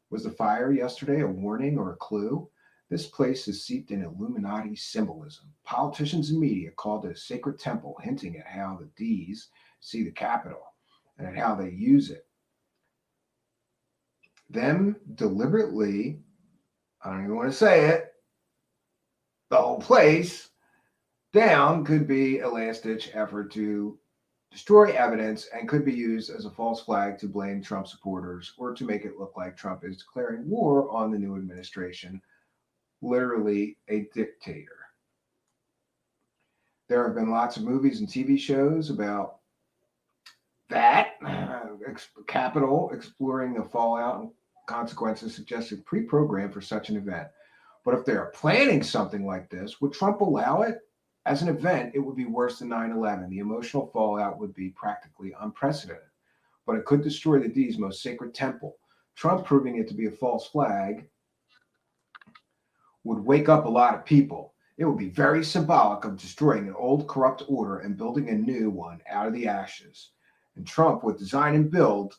Was the fire yesterday a warning or a clue? This place is steeped in Illuminati symbolism. Politicians and media called it a sacred temple, hinting at how the D's see the Capitol and at how they use it. Them deliberately, I don't even want to say it, the whole place down could be a last-ditch effort to destroy evidence and could be used as a false flag to blame Trump supporters or to make it look like Trump is declaring war on the new administration, literally a dictator. There have been lots of movies and TV shows about that. Capitol exploring the fallout and consequences suggested pre-programmed for such an event. But if they are planning something like this, would Trump allow it? As an event, it would be worse than 9/11. The emotional fallout would be practically unprecedented. But it could destroy the D's most sacred temple. Trump proving it to be a false flag would wake up a lot of people. It would be very symbolic of destroying an old corrupt order and building a new one out of the ashes. And Trump would design and build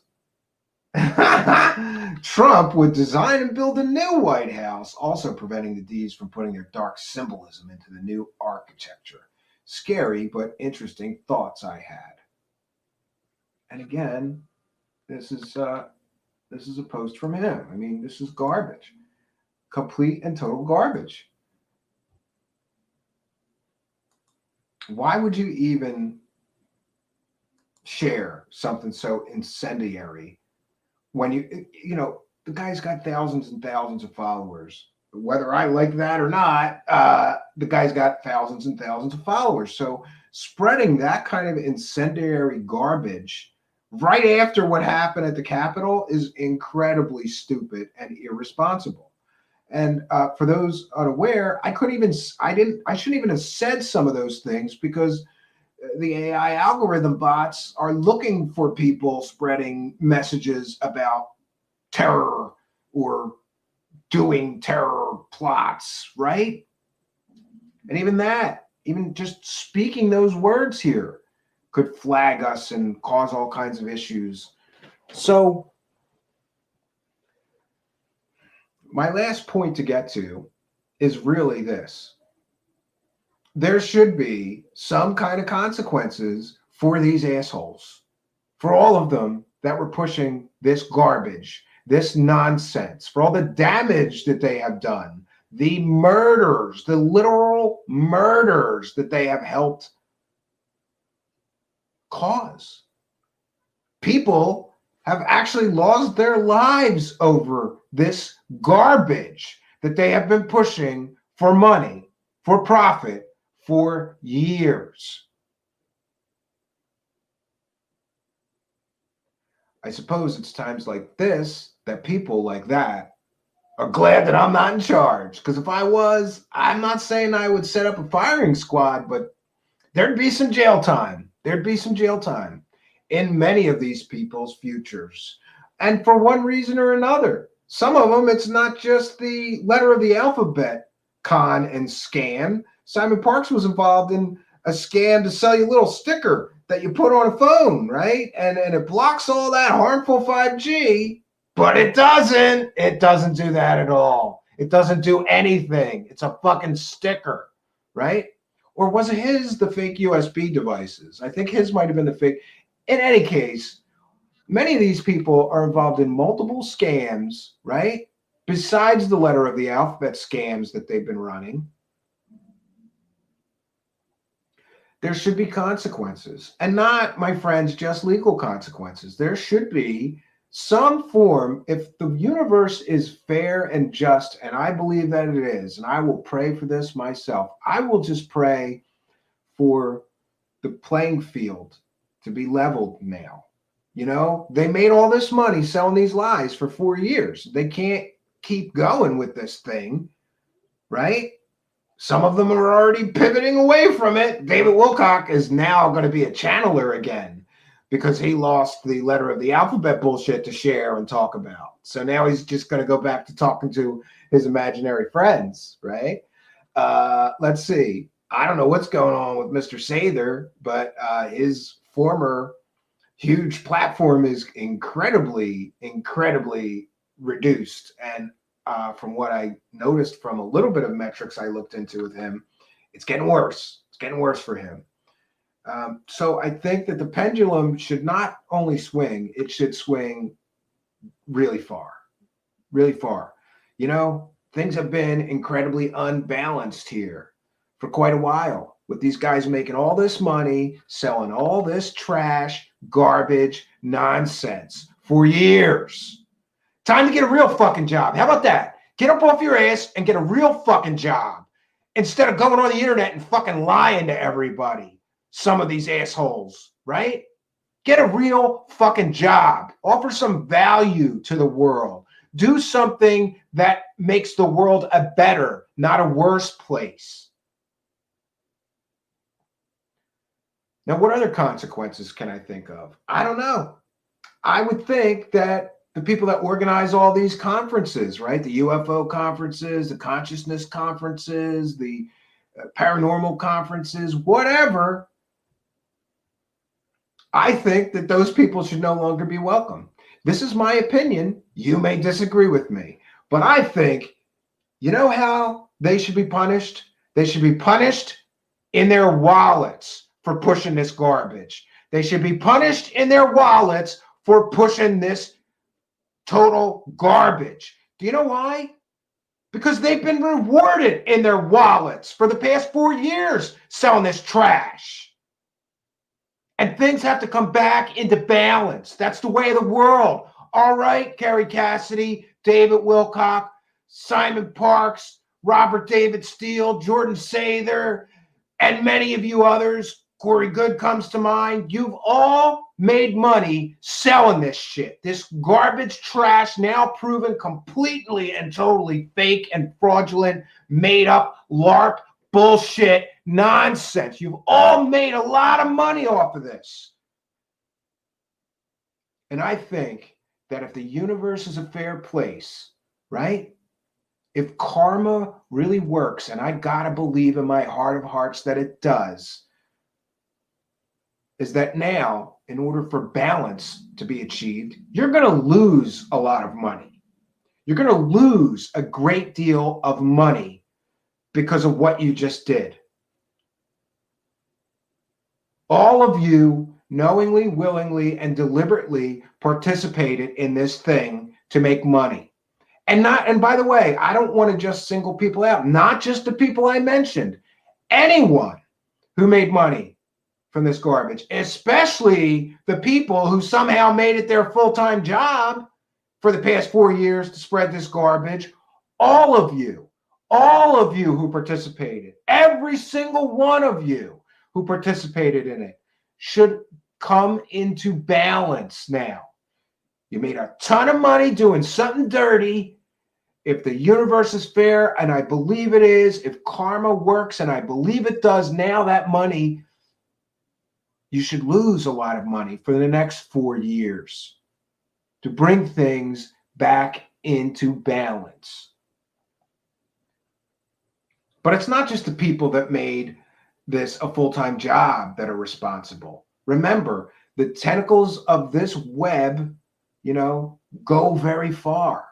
Trump would design and build a new White House, also preventing the D's from putting their dark symbolism into the new architecture. Scary but interesting thoughts I had. And again, this is a post from him. I mean, this is garbage. Complete and total garbage. Why would you even share something so incendiary when you know, the guy's got thousands and thousands of followers? Whether I like that or not, the guy's got thousands and thousands of followers. So spreading that kind of incendiary garbage right after what happened at the Capitol is incredibly stupid and irresponsible. And for those unaware, I shouldn't even have said some of those things because the AI algorithm bots are looking for people spreading messages about terror or doing terror plots, right? And even that, even just speaking those words here could flag us and cause all kinds of issues. So my last point to get to is really this. There should be some kind of consequences for these assholes, for all of them that were pushing this garbage, this nonsense, for all the damage that they have done, the murders, the literal murders that they have helped cause. People have actually lost their lives over this garbage that they have been pushing for money, for profit, for years. I suppose it's times like this that people like that are glad that I'm not in charge. Because if I was, I'm not saying I would set up a firing squad, but there'd be some jail time. There'd be some jail time in many of these people's futures. And for one reason or another, some of them, it's not just the letter of the alphabet con and scam. Simon Parks was involved in a scam to sell you a little sticker that you put on a phone, right? And it blocks all that harmful 5G, but it doesn't. It doesn't do that at all. It doesn't do anything. It's a fucking sticker, right? Or was it his, the fake USB devices? I think his might have been the fake. In any case, many of these people are involved in multiple scams, right? Besides the letter of the alphabet scams that they've been running. There should be consequences, and not, my friends, just legal consequences. There should be some form, if the universe is fair and just, and I believe that it is, and I will pray for this myself. I will just pray for the playing field to be leveled now. You know, they made all this money selling these lies for 4 years. They can't keep going with this thing, right? Some of them are already pivoting away from it. David Wilcock is now going to be a channeler again because he lost the letter of the alphabet bullshit to share and talk about. So now he's just going to go back to talking to his imaginary friends, right? Let's see. I don't know what's going on with Mr. Sather, but his former huge platform is incredibly, incredibly reduced. And from what I noticed from a little bit of metrics I looked into with him, it's getting worse. It's getting worse for him. So I think that the pendulum should not only swing, it should swing really far, really far. You know, things have been incredibly unbalanced here for quite a while, with these guys making all this money, selling all this trash, garbage, nonsense for years. Time to get a real fucking job. How about that? Get up off your ass and get a real fucking job instead of going on the internet and fucking lying to everybody. Some of these assholes, right? Get a real fucking job. Offer some value to the world. Do something that makes the world a better, not a worse place. Now, what other consequences can I think of? I don't know. I would think that the people that organize all these conferences, right? The UFO conferences, the consciousness conferences, the paranormal conferences, whatever. I think that those people should no longer be welcome. This is my opinion. You may disagree with me, but I think, you know how they should be punished? They should be punished in their wallets for pushing this garbage. They should be punished in their wallets for pushing this total garbage. Do you know why? Because they've been rewarded in their wallets for the past 4 years selling this trash. And things have to come back into balance. That's the way of the world. All right, Kerry Cassidy, David Wilcock, Simon Parks, Robert David Steele, Jordan Sather, and many of you others. Corey Good comes to mind. You've all made money selling this shit. This garbage trash, now proven completely and totally fake and fraudulent, made up LARP bullshit nonsense. You've all made a lot of money off of this. And I think that if the universe is a fair place, right? If karma really works, and I gotta believe in my heart of hearts that it does, is that now, in order for balance to be achieved, you're gonna lose a lot of money. You're gonna lose a great deal of money because of what you just did. All of you knowingly, willingly, and deliberately participated in this thing to make money. And by the way, I don't want to just single people out, not just the people I mentioned, anyone who made money from this garbage, especially the people who somehow made it their full-time job for the past 4 years to spread this garbage. All of you who participated, every single one of you who participated in it should come into balance now. You made a ton of money doing something dirty. If the universe is fair, and I believe it is, if karma works, and I believe it does, now that money, you should lose a lot of money for the next 4 years to bring things back into balance. But it's not just the people that made this a full-time job that are responsible. Remember, the tentacles of this web, go very far.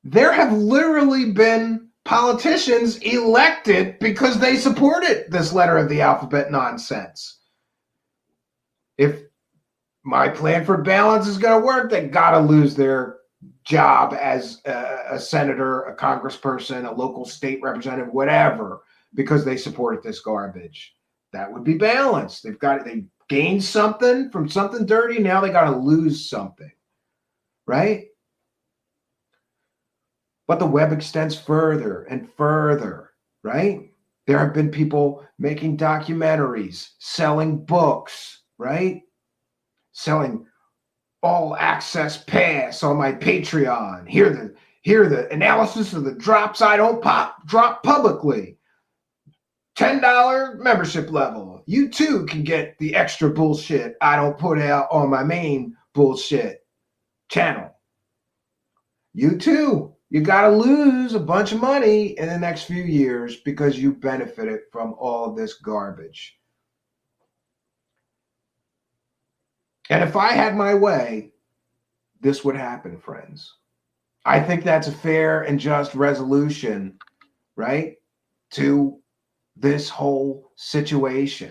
There have literally been politicians elected because they supported this letter of the alphabet nonsense. If my plan for balance is going to work, they got to lose their job as a senator, a congressperson, a local state representative, whatever, because they supported this garbage. That would be balance. They gained something from something dirty. Now they got to lose something, right? But the web extends further and further, right? There have been people making documentaries, selling books, right? Selling all access pass on my Patreon. Hear the analysis of the drops I don't drop publicly. $10 membership level. You too can get the extra bullshit I don't put out on my main bullshit channel. You too. You got to lose a bunch of money in the next few years because you benefited from all of this garbage. And if I had my way, this would happen, friends. I think that's a fair and just resolution, right, to this whole situation.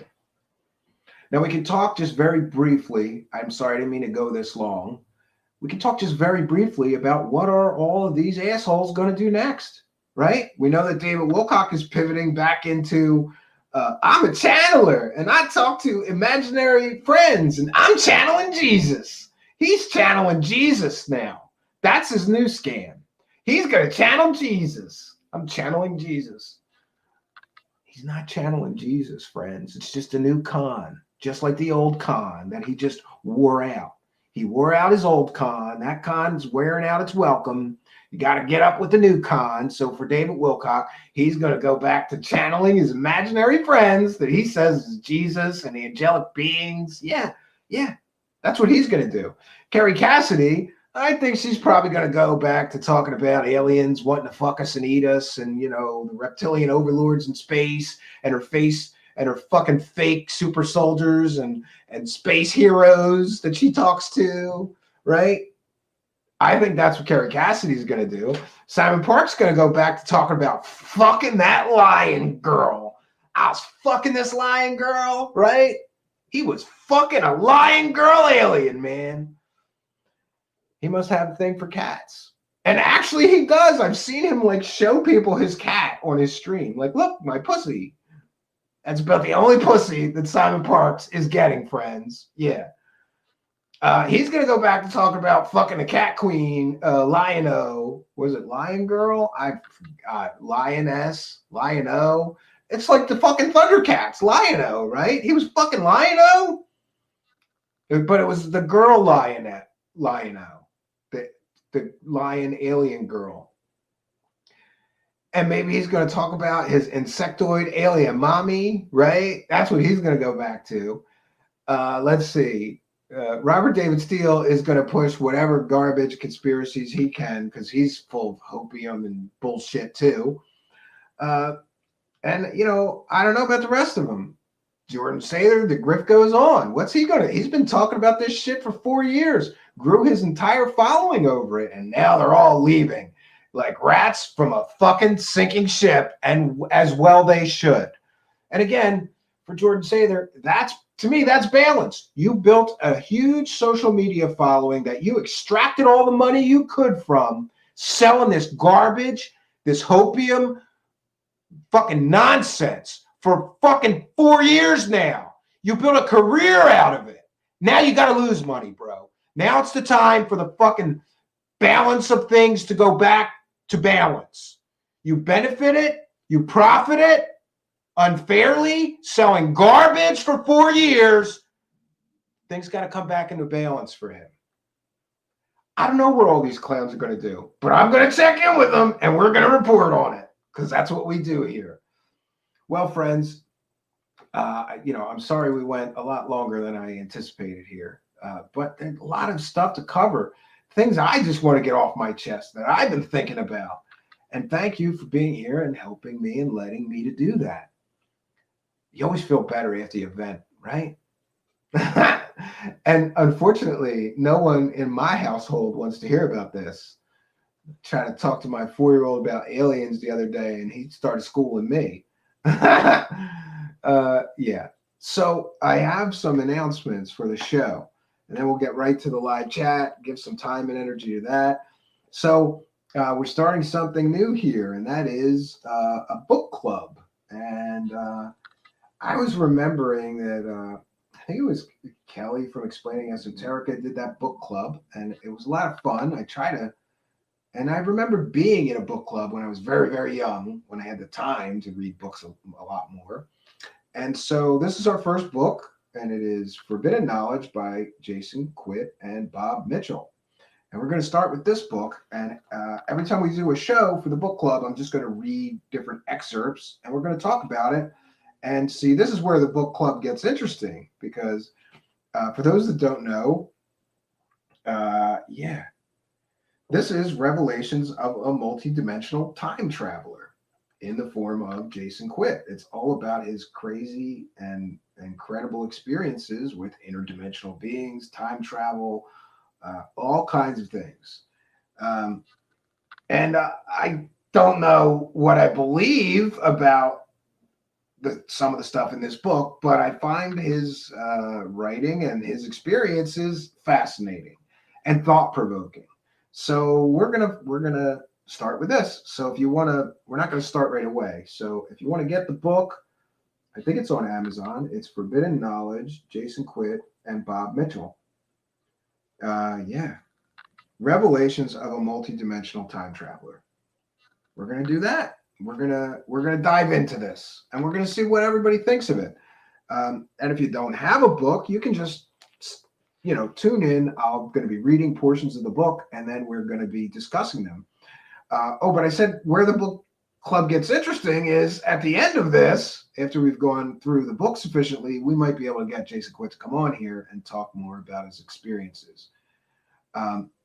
Now, we can talk just very briefly. I'm sorry, I didn't mean to go this long. We can talk just very briefly about what are all of these assholes going to do next, right? We know that David Wilcock is pivoting back into, I'm a channeler, and I talk to imaginary friends, and I'm channeling Jesus. He's channeling Jesus now. That's his new scam. He's going to channel Jesus. I'm channeling Jesus. He's not channeling Jesus, friends. It's just a new con, just like the old con that he just wore out. He wore out his old con. That con's wearing out its welcome. You got to get up with the new con. So for David Wilcock, he's going to go back to channeling his imaginary friends that he says is Jesus and the angelic beings. Yeah, that's what he's going to do. Carrie Cassidy, I think she's probably going to go back to talking about aliens wanting to fuck us and eat us, and the reptilian overlords in space, and her face and her fucking fake super soldiers and space heroes that she talks to, right? I think that's what Carrie Cassidy's going to do. Simon Park's going to go back to talking about fucking that lion girl. I was fucking this lion girl, right? He was fucking a lion girl alien, man. He must have a thing for cats. And actually he does. I've seen him show people his cat on his stream. Look, my pussy. That's about the only pussy that Simon Parks is getting, friends. Yeah. He's going to go back to talk about fucking the cat queen, Lion-O. Was it Lion Girl? I forgot. Lioness, Lion-O. It's like the fucking Thundercats, Lion-O, right? He was fucking Lion-O? But it was the girl Lion-O. The lion alien girl. And maybe he's going to talk about his insectoid alien mommy, right? That's what he's going to go back to. Let's see. Robert David Steele is going to push whatever garbage conspiracies he can because he's full of hopium and bullshit too. And, I don't know about the rest of them. Jordan Sather, the grift goes on. What's he going to? He's been talking about this shit for 4 years, grew his entire following over it, and now they're all leaving like rats from a fucking sinking ship, and as well they should. And again, for Jordan Sather, to me, that's balance. You built a huge social media following that you extracted all the money you could from selling this garbage, this hopium, fucking nonsense for fucking 4 years now. You built a career out of it. Now you got to lose money, bro. Now it's the time for the fucking balance of things to go back to balance. You benefit it, you profit it unfairly, selling garbage for 4 years. Things got to come back into balance for him. I don't know what all these clowns are going to do, but I'm going to check in with them and we're going to report on it because that's what we do here. Well, friends, I'm sorry we went a lot longer than I anticipated here, but there's a lot of stuff to cover, things I just want to get off my chest that I've been thinking about. And thank you for being here and helping me and letting me to do that. You always feel better after the event, right? And unfortunately, no one in my household wants to hear about this. Trying to talk to my 4-year-old about aliens the other day, and he started schooling me. Yeah. So I have some announcements for the show, and then we'll get right to the live chat, give some time and energy to that. So we're starting something new here, and that is a book club. And I was remembering that I think it was Kelly from Explaining Esoterica did that book club, and it was a lot of fun. And I remember being in a book club when I was very, very young, when I had the time to read books a lot more. And so this is our first book, and it is Forbidden Knowledge by Jason Quitt and Bob Mitchell. And we're going to start with this book. And every time we do a show for the book club, I'm just going to read different excerpts, and we're going to talk about it. And see, this is where the book club gets interesting, because for those that don't know, this is Revelations of a Multidimensional Time Traveler in the form of Jason Quitt. It's all about his crazy and incredible experiences with interdimensional beings, time travel, all kinds of things. And I don't know what I believe about some of the stuff in this book, but I find his writing and his experiences fascinating and thought-provoking. So we're gonna start with this. So if you want to, we're not going to start right away. So if you want to get the book, I think it's on Amazon. It's Forbidden Knowledge, Jason Quitt and Bob Mitchell. Revelations of a Multidimensional Time Traveler. We're gonna do that. We're gonna dive into this, and we're gonna see what everybody thinks of it. And if you don't have a book, you can just tune in. I'm going to be reading portions of the book, and then we're going to be discussing them. But I said where the book club gets interesting is at the end of this, after we've gone through the book sufficiently, we might be able to get Jason Quitt to come on here and talk more about his experiences.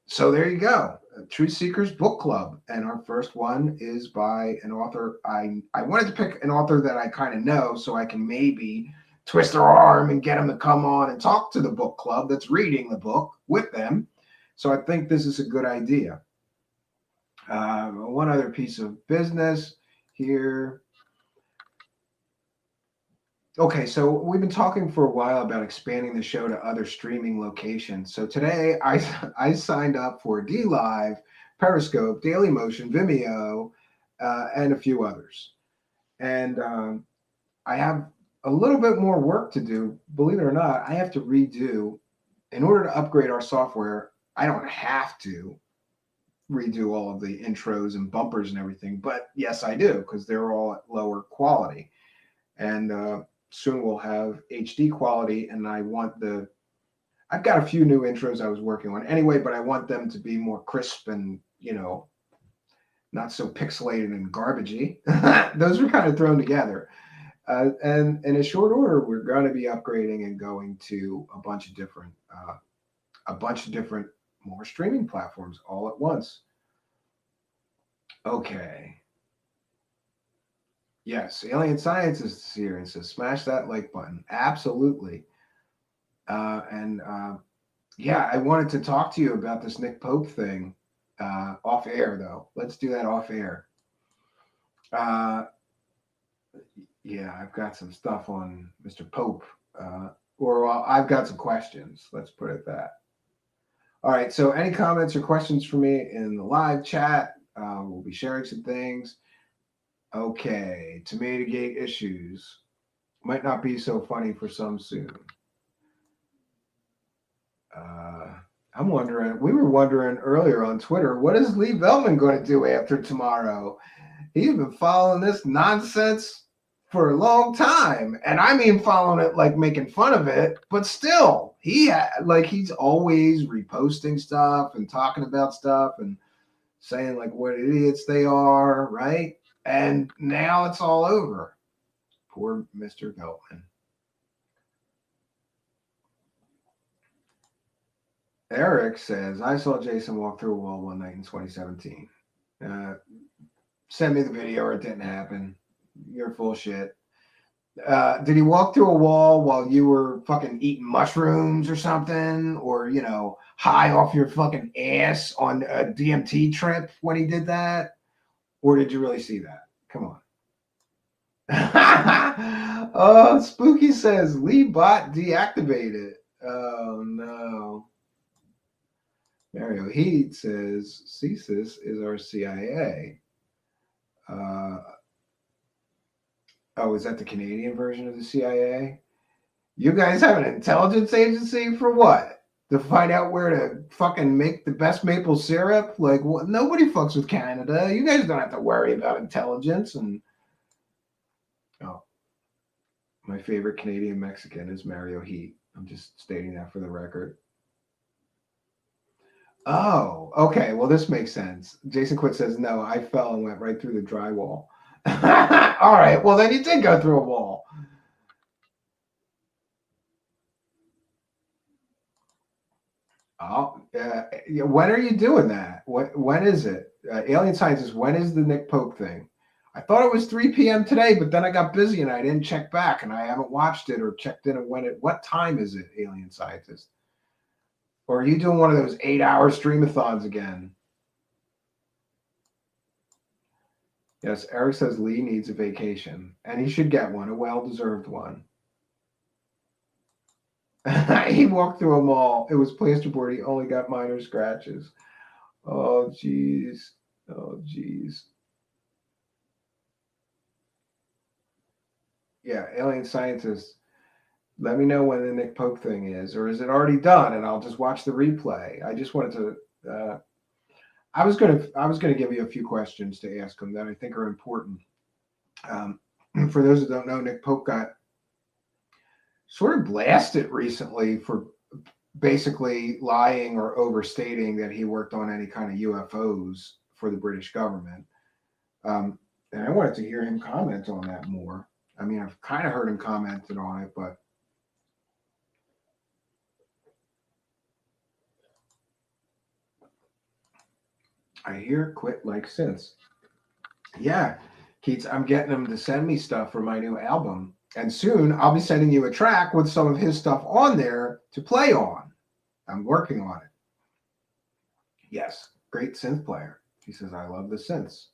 So there you go, Truthseekers Book Club. And our first one is by an author. I wanted to pick an author that I kind of know so I can maybe twist their arm and get them to come on and talk to the book club that's reading the book with them. So I think this is a good idea. One other piece of business here. Okay, so we've been talking for a while about expanding the show to other streaming locations. So today I signed up for DLive, Periscope, Dailymotion, Vimeo, and a few others. And I have a little bit more work to do. Believe it or not, I have to redo. In order to upgrade our software, I don't have to redo all of the intros and bumpers and everything, but yes, I do, because they're all at lower quality. And soon we'll have HD quality, and I've got a few new intros I was working on anyway, but I want them to be more crisp and, not so pixelated and garbagey. Those were kind of thrown together. And in a short order, we're going to be upgrading and going to a bunch of different more streaming platforms all at once. Okay. Yes, Alien Scientist is here and says, smash that like button. Absolutely. Yeah, I wanted to talk to you about this Nick Pope thing off air, though. Let's do that off air. Yeah, I've got some stuff on Mr. Pope. I've got some questions. Let's put it that. All right, so any comments or questions for me in the live chat? We'll be sharing some things. Okay, to mitigate issues. Might not be so funny for some soon. I'm wondering, we were wondering earlier on Twitter, what is Lee Veltman going to do after tomorrow? He's been following this nonsense for a long time. And I mean following it like making fun of it, but still, he's always reposting stuff and talking about stuff and saying like what idiots they are, right? And now it's all over. Poor Mr. Veltman. Eric says, I saw Jason walk through a wall one night in 2017. Send me the video or it didn't happen. You're full shit. Did he walk through a wall while you were fucking eating mushrooms or something? Or, high off your fucking ass on a DMT trip when he did that? Or did you really see that? Come on. Oh, Spooky says, Lee bot deactivated. Oh, no. Mario Heat says, CSIS is our CIA. Is that the Canadian version of the CIA? You guys have an intelligence agency for what? To find out where to fucking make the best maple syrup? Like, what? Nobody fucks with Canada. You guys don't have to worry about intelligence. And my favorite Canadian Mexican is Mario Heat. I'm just stating that for the record. Oh, okay. Well, this makes sense. Jason Quinn says, no, I fell and went right through the drywall. All right. Well, then you did go through a wall. Oh, when are you doing that? When is it? Alien Scientist, when is the Nick Pope thing? I thought it was 3 p.m. today, but then I got busy and I didn't check back and I haven't watched it or checked in what time is it, Alien Scientist? Or are you doing one of those 8-hour streamathons again? Yes, Eric says Lee needs a vacation, and he should get one, a well-deserved one. He walked through a mall. It was plasterboard. He only got minor scratches. Oh, geez. Oh, geez. Yeah, Alien Scientist, let me know when the Nick Pope thing is, or is it already done? And I'll just watch the replay. I just wanted to. I was gonna give you a few questions to ask him that I think are important. For those who don't know, Nick Pope got sort of blasted recently for basically lying or overstating that he worked on any kind of UFOs for the British government. And I wanted to hear him comment on that more. I mean, I've kind of heard him commented on it, but I hear quit like since. Yeah, Keats, I'm getting him to send me stuff for my new album. And soon I'll be sending you a track with some of his stuff on there to play on. I'm working on it. Yes, great synth player. He says, I love the synths.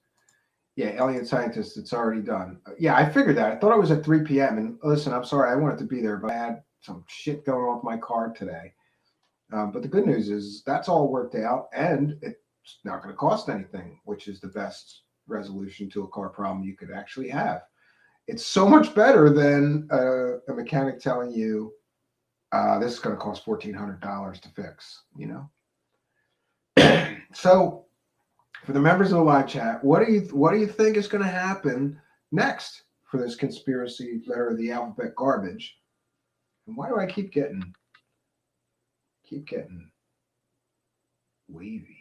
Yeah, Alien Scientist, it's already done. Yeah, I figured that. I thought it was at 3 p.m. And listen, I'm sorry, I wanted to be there, but I had some shit going on with my car today. But the good news is that's all worked out, and it's not going to cost anything, which is the best resolution to a car problem you could actually have. It's so much better than a mechanic telling you this is going to cost $1,400 to fix, So for the members of the live chat, what do you think is going to happen next for this conspiracy letter of the alphabet garbage? And why do I keep getting wavy?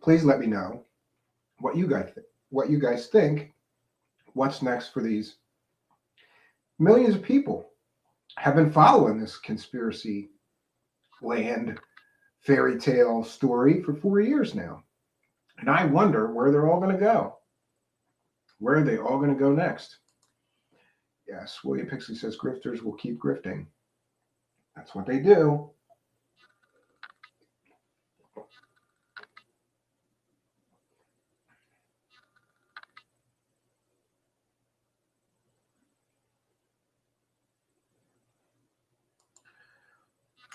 please let me know what you guys think. What's next for these millions of people have been following this conspiracy land fairy tale story for 4 years now. And I wonder where they're all going to go. Where are they all going to go next? Yes, William Pixley says grifters will keep grifting. That's what they do.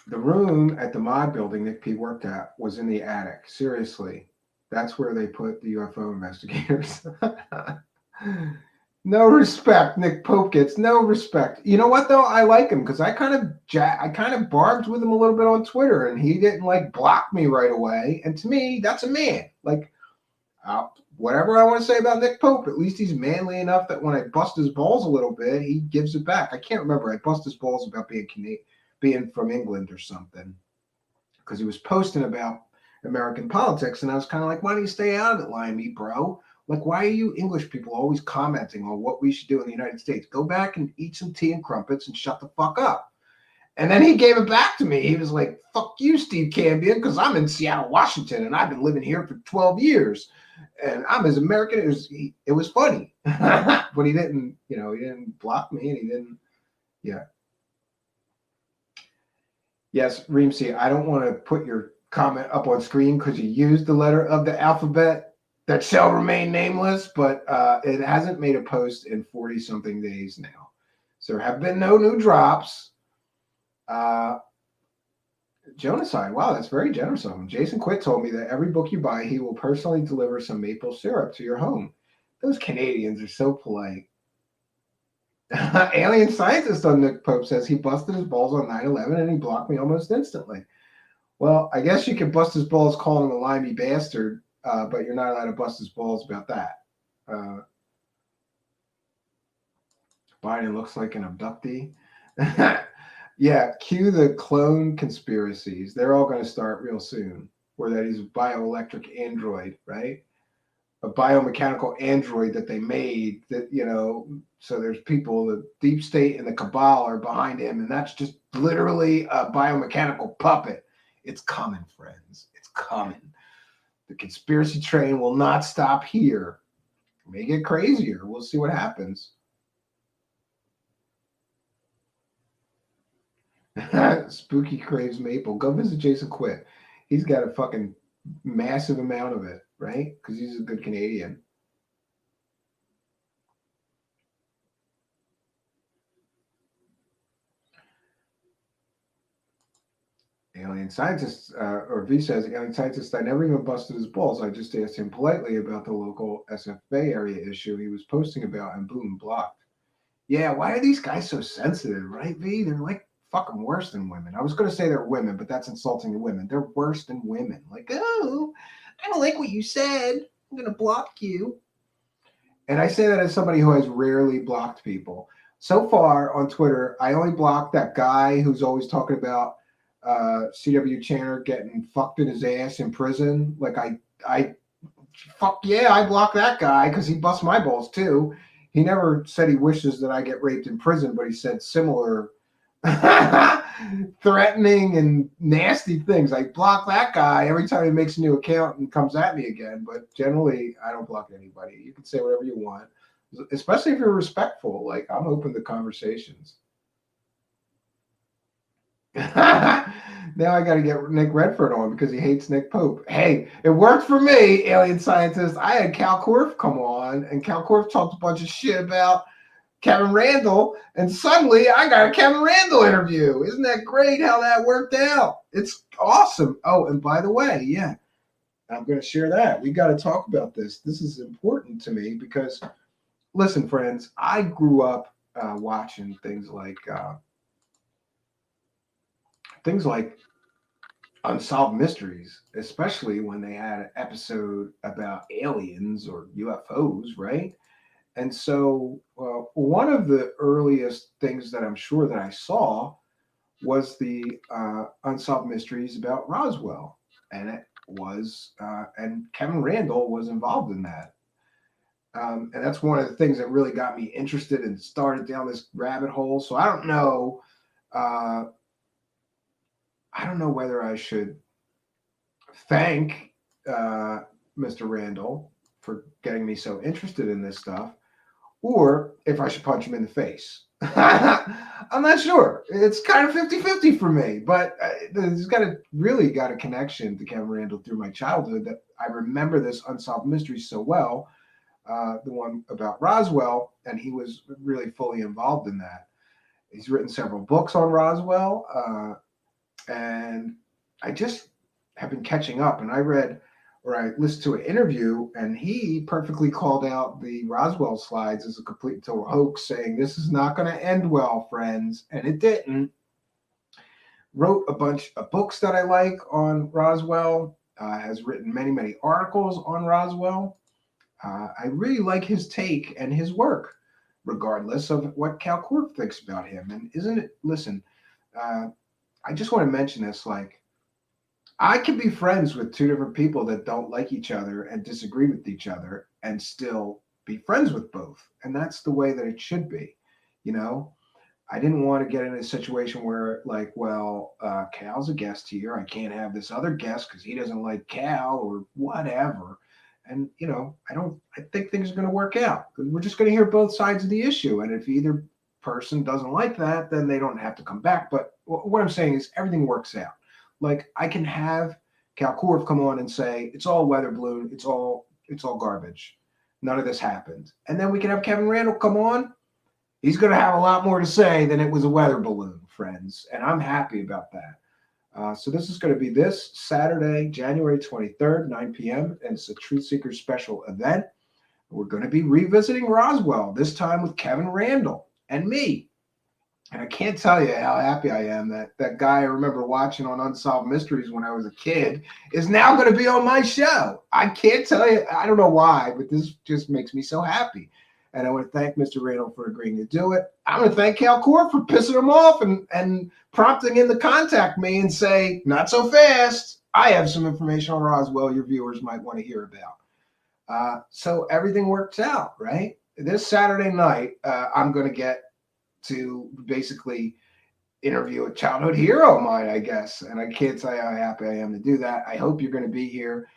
The room at the mod building Nick P worked at was in the attic. Seriously, that's where they put the UFO investigators. No respect. Nick Pope gets no respect. You know what though? I like him because I kind of barbed with him a little bit on Twitter, and he didn't like block me right away. And to me, that's a man. Like, whatever I want to say about Nick Pope, at least he's manly enough that when I bust his balls a little bit, he gives it back. I can't remember. I bust his balls about being from England or something, because he was posting about American politics, and I was kind of like, why don't you stay out of it, Limey, bro? Like, why are you English people always commenting on what we should do in the United States? Go back and eat some tea and crumpets and shut the fuck up. And then he gave it back to me. He was like, fuck you, Steve Cambion, because I'm in Seattle, Washington, and I've been living here for 12 years. And I'm as American. It was funny. But he didn't block me, and he didn't, yeah. Yes, Reemsy, I don't want to put your comment up on screen because you used the letter of the alphabet that shall remain nameless, but it hasn't made a post in 40-something days now. So there have been no new drops. Genocide, wow, that's very generous of him. Jason Quitt told me that every book you buy, he will personally deliver some maple syrup to your home. Those Canadians are so polite. Alien scientist on Nick Pope says he busted his balls on 9/11 and he blocked me almost instantly. Well, I guess you could bust his balls calling him a limey bastard, but you're not allowed to bust his balls about that. Biden looks like an abductee. Yeah, cue the clone conspiracies. They're all going to start real soon, where that he's a bioelectric android, right? A biomechanical android that they made that, so there's people, the deep state and the cabal are behind him, and that's just literally a biomechanical puppet. It's coming, friends. It's coming. The conspiracy train will not stop here. It may get crazier. We'll see what happens. Spooky craves maple. Go visit Jason Quitt. He's got a fucking massive amount of it, right? Because he's a good Canadian. Alien scientist, or V says, alien scientist, I never even busted his balls. I just asked him politely about the local SF Bay Area issue he was posting about, and boom, blocked. Yeah, why are these guys so sensitive, right, V? They're like fucking worse than women. I was going to say they're women, but that's insulting to women. They're worse than women. Like, oh, I don't like what you said. I'm going to block you. And I say that as somebody who has rarely blocked people. So far on Twitter, I only blocked that guy who's always talking about C.W. Channer getting fucked in his ass in prison. Like, I blocked that guy because he busts my balls too. He never said he wishes that I get raped in prison, but he said similar threatening and nasty things. I block that guy every time he makes a new account and comes at me again. But generally, I don't block anybody. You can say whatever you want, especially if you're respectful. Like, I'm open to conversations. Now I got to get Nick Redford on because he hates Nick Pope. Hey, it worked for me, alien scientist. I had Cal Korff come on, and Cal Korff talked a bunch of shit about Kevin Randall, and suddenly I got a Kevin Randall interview. Isn't that great how that worked out? It's awesome. Oh, and by the way, yeah, I'm going to share that. We got to talk about this. This is important to me because, listen, friends, I grew up watching things like Unsolved Mysteries, especially when they had an episode about aliens or UFOs, right? And so one of the earliest things that I'm sure that I saw was the Unsolved Mysteries about Roswell. And was, and Kevin Randall was involved in that. And that's one of the things that really got me interested and started down this rabbit hole. So I don't know. I don't know whether I should thank Mr. Randall for getting me so interested in this stuff, or if I should punch him in the face. I'm not sure. It's kind of 50-50 for me, but there's really got a connection to Kevin Randall through my childhood that I remember this Unsolved Mystery so well, the one about Roswell, and he was really fully involved in that. He's written several books on Roswell, and I just have been catching up, and I listened to an interview, and he perfectly called out the Roswell slides as a complete and total hoax, saying this is not going to end well, friends, and it didn't. Wrote a bunch of books that I like on Roswell, has written many, many articles on Roswell. I really like his take and his work, regardless of what Cal Corp thinks about him. And isn't it, listen, I just want to mention this, like, I can be friends with two different people that don't like each other and disagree with each other and still be friends with both. And that's the way that it should be. You know, I didn't want to get in a situation where, like, well, Cal's a guest here. I can't have this other guest because he doesn't like Cal or whatever. And, you know, I think things are going to work out. We're just going to hear both sides of the issue. And if either person doesn't like that, then they don't have to come back. But what I'm saying is everything works out. Like, I can have Cal Korff come on and say, it's all weather balloon. It's all garbage. None of this happened. And then we can have Kevin Randall come on. He's going to have a lot more to say than it was a weather balloon, friends. And I'm happy about that. So this is going to be this Saturday, January 23rd, 9 p.m. And it's a Truthseekers special event. We're going to be revisiting Roswell, this time with Kevin Randall and me. And I can't tell you how happy I am that guy I remember watching on Unsolved Mysteries when I was a kid is now going to be on my show. I can't tell you. I don't know why, but this just makes me so happy. And I want to thank Mr. Randall for agreeing to do it. I'm going to thank Cal Korff for pissing him off and prompting him to contact me and say, not so fast. I have some information on Roswell your viewers might want to hear about. So everything works out, right? This Saturday night, I'm going to get to basically interview a childhood hero of mine, I guess. And I can't tell you how happy I am to do that. I hope you're going to be here.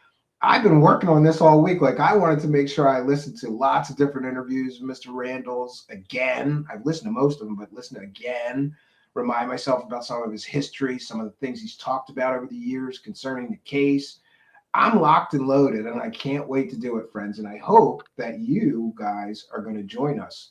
I've been working on this all week. Like, I wanted to make sure I listened to lots of different interviews with Mr. Randall's again. I've listened to most of them, but listen again. Remind myself about some of his history, some of the things he's talked about over the years concerning the case. I'm locked and loaded, and I can't wait to do it, friends. And I hope that you guys are going to join us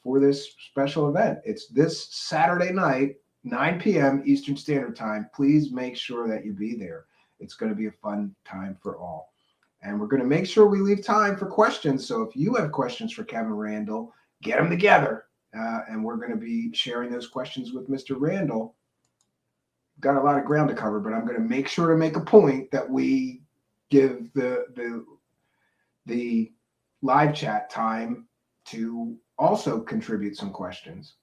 for this special event. It's this Saturday night, 9 p.m. Eastern Standard Time. Please make sure that you be there. It's going to be a fun time for all. And we're going to make sure we leave time for questions. So if you have questions for Kevin Randall, get them together. And we're going to be sharing those questions with Mr. Randall. Got a lot of ground to cover, but I'm going to make sure to make a point that we give the live chat time to also contribute some questions.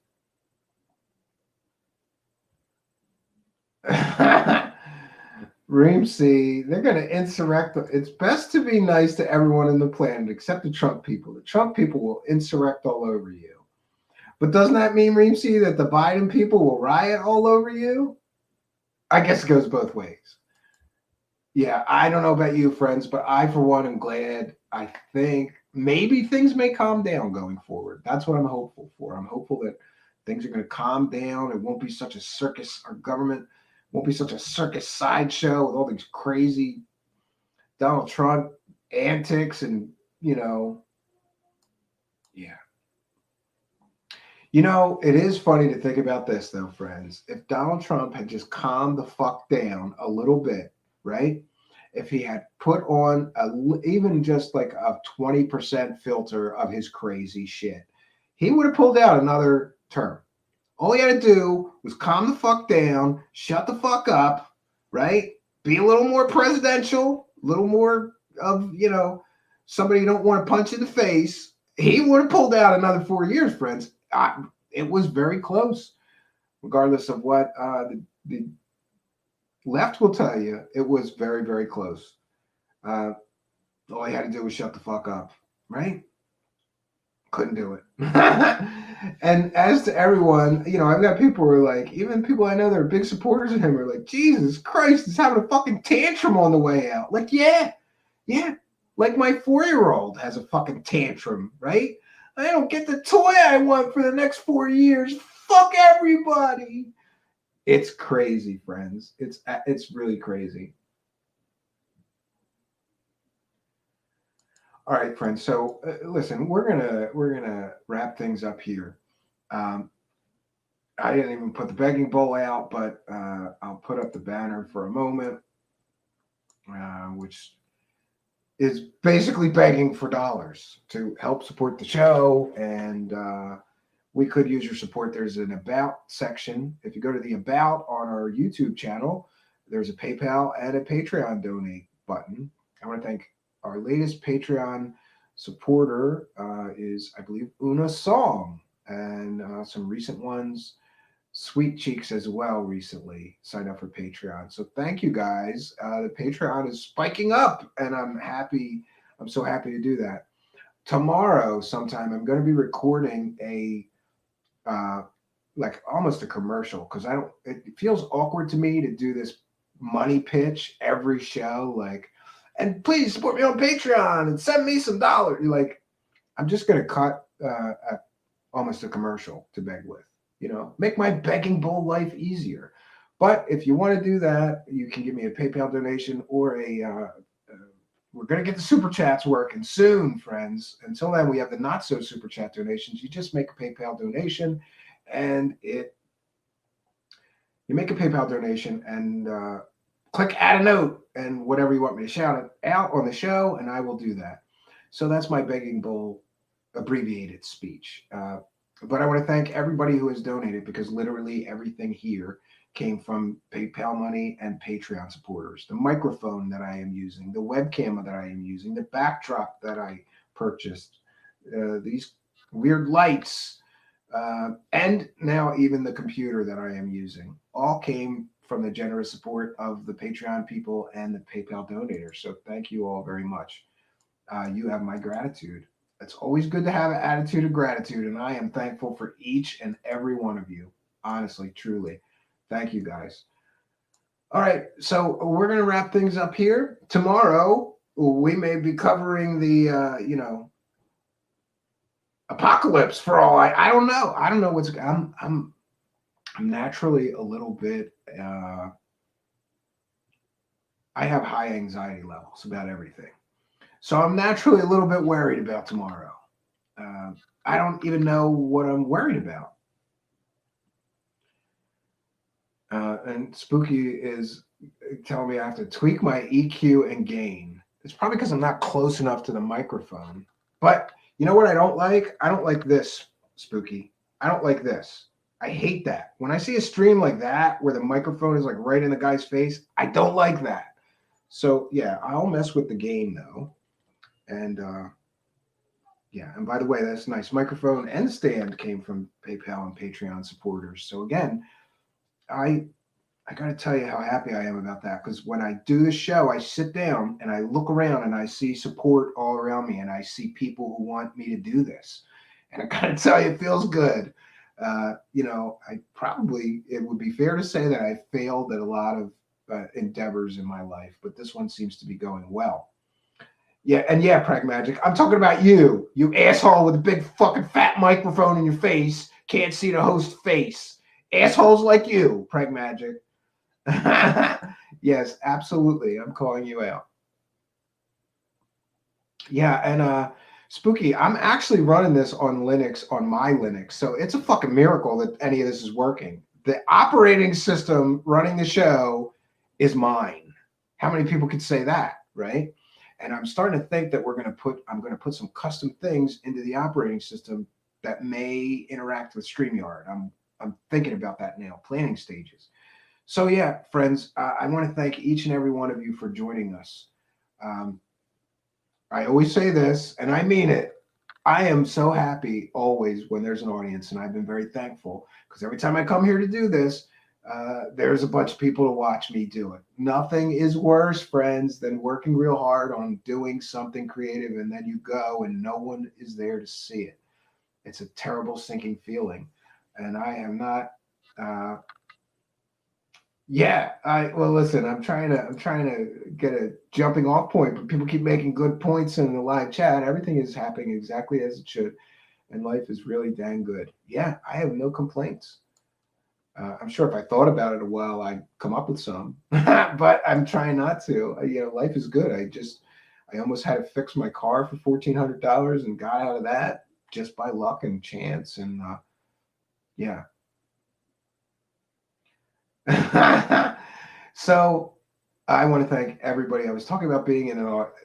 Reem C, they're going to insurrect. It's best to be nice to everyone on the planet except the Trump people. The Trump people will insurrect all over you. But doesn't that mean, Reem C, that the Biden people will riot all over you? I guess it goes both ways. Yeah, I don't know about you, friends, but I, for one, am glad. I think maybe things may calm down going forward. That's what I'm hopeful for. I'm hopeful that things are going to calm down. It won't be such a circus. Our government won't be such a circus sideshow with all these crazy Donald Trump antics and, yeah. It is funny to think about this, though, friends. If Donald Trump had just calmed the fuck down a little bit, right? If he had put on even just like a 20% filter of his crazy shit, he would have pulled out another term. All he had to do was calm the fuck down, shut the fuck up, right? Be a little more presidential, a little more of, somebody you don't want to punch in the face. He would have pulled out another 4 years, friends. It was very close, regardless of what the Left will tell you it was very, very close. All I had to do was shut the fuck up, right? Couldn't do it. And as to everyone, I've got people who are like, even people I know that are big supporters of him are like, Jesus Christ, he's having a fucking tantrum on the way out. Like, yeah. Like my 4-year-old has a fucking tantrum, right? I don't get the toy I want for the next 4 years. Fuck everybody. It's crazy, friends. It's really crazy. All right, friends. So listen, we're gonna wrap things up here. I didn't even put the begging bowl out, but I'll put up the banner for a moment, which is basically begging for dollars to help support the show. And we could use your support. There's an About section. If you go to the About on our YouTube channel, there's a PayPal and a Patreon donate button. I want to thank our latest Patreon supporter is, I believe, Una Song, and some recent ones, Sweet Cheeks as well, recently signed up for Patreon. So thank you guys. The Patreon is spiking up, and I'm happy. I'm so happy to do that. Tomorrow, sometime, I'm going to be recording like almost a commercial, because it feels awkward to me to do this money pitch every show, like, and please support me on Patreon and send me some dollars. Like, I'm just going to cut almost a commercial to beg with, make my begging bowl life easier. But if you want to do that, you can give me a PayPal donation or we're going to get the super chats working soon, friends. Until then, we have the not so super chat donations. You just make a PayPal donation and you make a PayPal donation and click add a note and whatever you want me to shout it out on the show, and I will do that. So that's my begging bowl abbreviated speech. But I want to thank everybody who has donated, because literally everything here came from PayPal money and Patreon supporters. The microphone that I am using, the webcam that I am using, the backdrop that I purchased, these weird lights, and now even the computer that I am using, all came from the generous support of the Patreon people and the PayPal donators. So thank you all very much. You have my gratitude. It's always good to have an attitude of gratitude, and I am thankful for each and every one of you. Honestly, truly. Thank you, guys. All right, so we're going to wrap things up here. Tomorrow, we may be covering the, apocalypse for all I don't know. I don't know what's. I'm naturally a little bit. I have high anxiety levels about everything, so I'm naturally a little bit worried about tomorrow. I don't even know what I'm worried about. And Spooky is telling me I have to tweak my EQ and gain. It's probably because I'm not close enough to the microphone. But you know what I don't like? I don't like this, Spooky. I don't like this. I hate that. When I see a stream like that, where the microphone is like right in the guy's face, I don't like that. So yeah, I'll mess with the gain though. And yeah, and by the way, that's nice. Microphone and stand came from PayPal and Patreon supporters. So again, I got to tell you how happy I am about that, because when I do the show, I sit down and I look around and I see support all around me, and I see people who want me to do this. And I got to tell you, it feels good. It would be fair to say that I failed at a lot of endeavors in my life, but this one seems to be going well. Yeah, and yeah, Pragmagic, I'm talking about you asshole with a big fucking fat microphone in your face, can't see the host's face. Assholes like you, Pragmagic. Yes, absolutely. I'm calling you out. Yeah, and Spooky, I'm actually running this on Linux, on my Linux. So it's a fucking miracle that any of this is working. The operating system running the show is mine. How many people could say that, right? And I'm starting to think that I'm going to put some custom things into the operating system that may interact with StreamYard. I'm thinking about that now, planning stages. So yeah, friends, I want to thank each and every one of you for joining us. I always say this, and I mean it. I am so happy always when there's an audience, and I've been very thankful, because every time I come here to do this, there's a bunch of people to watch me do it. Nothing is worse, friends, than working real hard on doing something creative and then you go and no one is there to see it. It's a terrible sinking feeling. And I am not well listen, I'm trying to get a jumping off point, but people keep making good points in the live chat. Everything is happening exactly as it should, and life is really dang good. Yeah, I have no complaints. I'm sure if I thought about it a while, I'd come up with some, but I'm trying not to. Life is good. I almost had to fix my car for $1,400 and got out of that just by luck and chance. And yeah. So I want to thank everybody. I was talking about being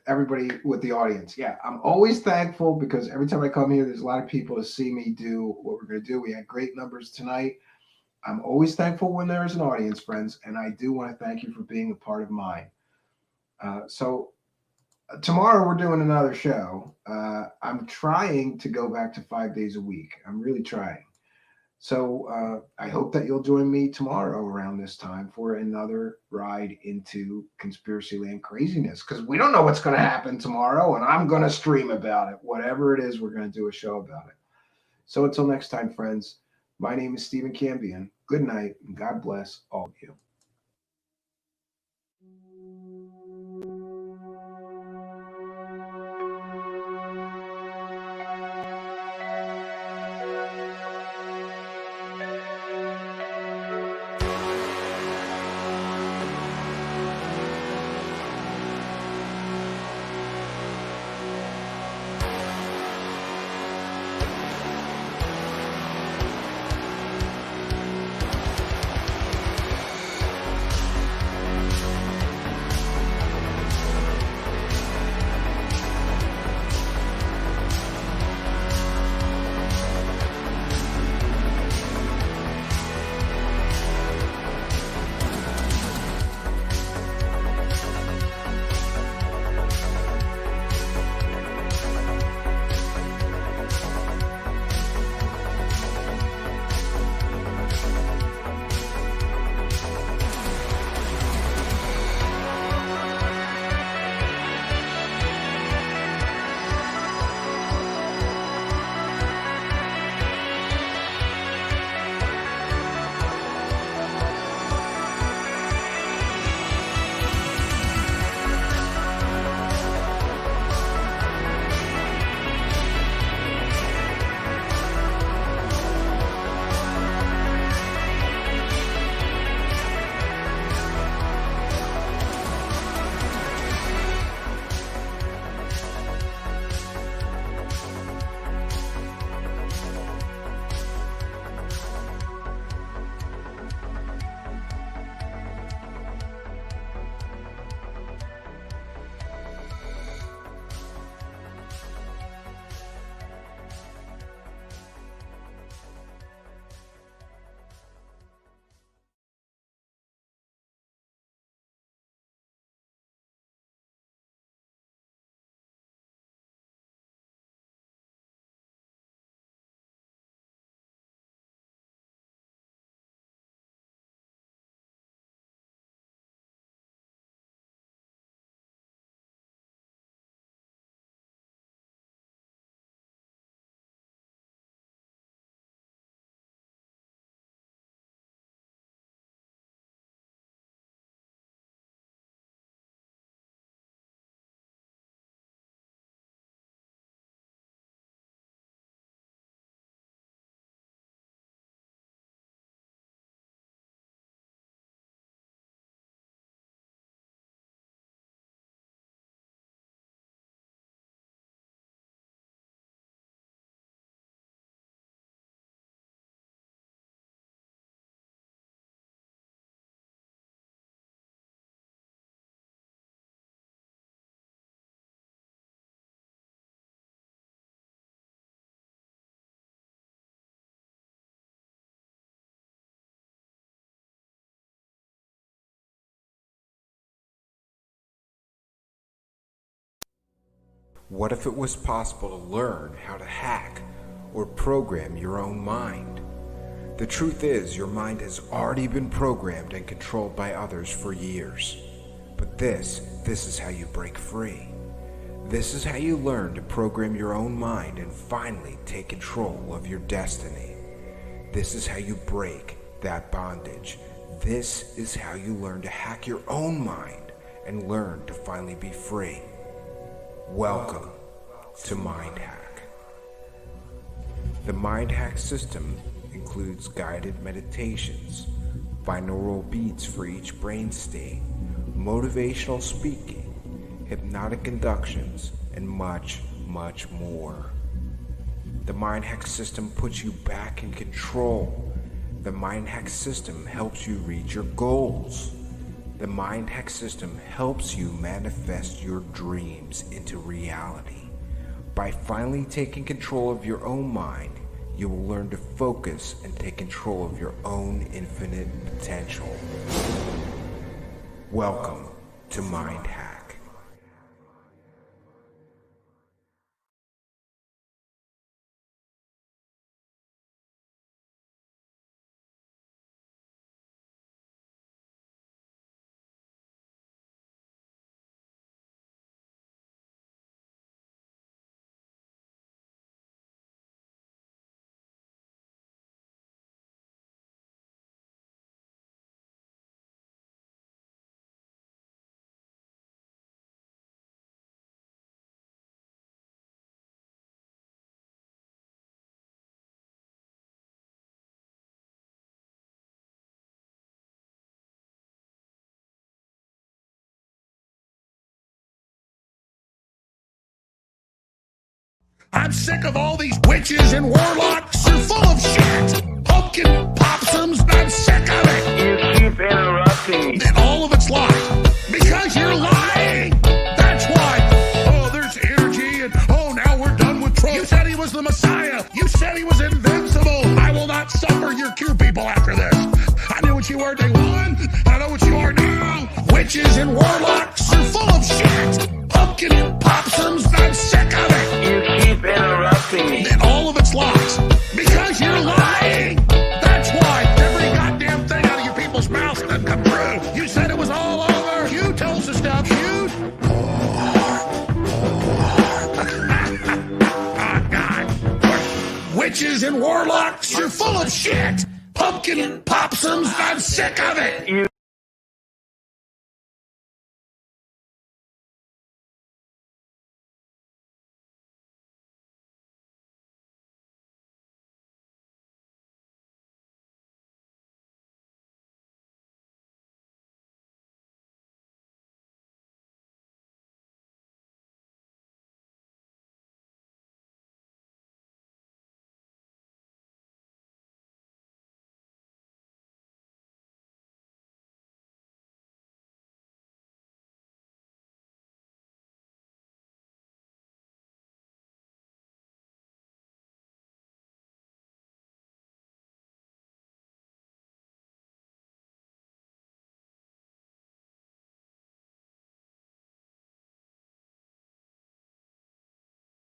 everybody with the audience. Yeah, I'm always thankful because every time I come here, there's a lot of people to see me do what we're going to do. We had great numbers tonight. I'm always thankful when there's an audience, friends, and I do want to thank you for being a part of mine. So tomorrow we're doing another show. I'm trying to go back to 5 days a week. I'm really trying. So I hope that you'll join me tomorrow around this time for another ride into conspiracy land craziness, because we don't know what's going to happen tomorrow, and I'm going to stream about it. Whatever it is, we're going to do a show about it. So until next time, friends, my name is Stephen Cambion. Good night, and God bless all of you. What if it was possible to learn how to hack or program your own mind? The truth is, your mind has already been programmed and controlled by others for years. But this is how you break free. This is how you learn to program your own mind and finally take control of your destiny. This is how you break that bondage. This is how you learn to hack your own mind and learn to finally be free. Welcome to Mind Hack. The Mind Hack system includes guided meditations, binaural beats for each brain state, motivational speaking, hypnotic inductions, and much, much more. The Mind Hack system puts you back in control. The Mind Hack system helps you reach your goals. The Mind Hack system helps you manifest your dreams into reality. By finally taking control of your own mind, you will learn to focus and take control of your own infinite potential. Welcome to Mind Hack. I'm sick of all these witches and warlocks. You're full of shit. Pumpkin possums. I'm sick of it. You keep interrupting me. And all of it's lies. Because you're lying. That's why. Oh, there's energy and oh, now we're done with Trump. You said he was the Messiah. You said he was invincible. I will not suffer your Q people after this. I knew what you were day one. I know what you are now. Witches and warlocks. You're full of shit. Pumpkin possums. I'm sick of it. You keep interrupting me. And all of it's lies. Because you're lying. That's why every goddamn thing out of your people's mouths doesn't come true. You said it was all over. You tells the stuff. You. Oh, God. Witches and warlocks, you're full of shit. Pumpkin possums, I'm sick of it.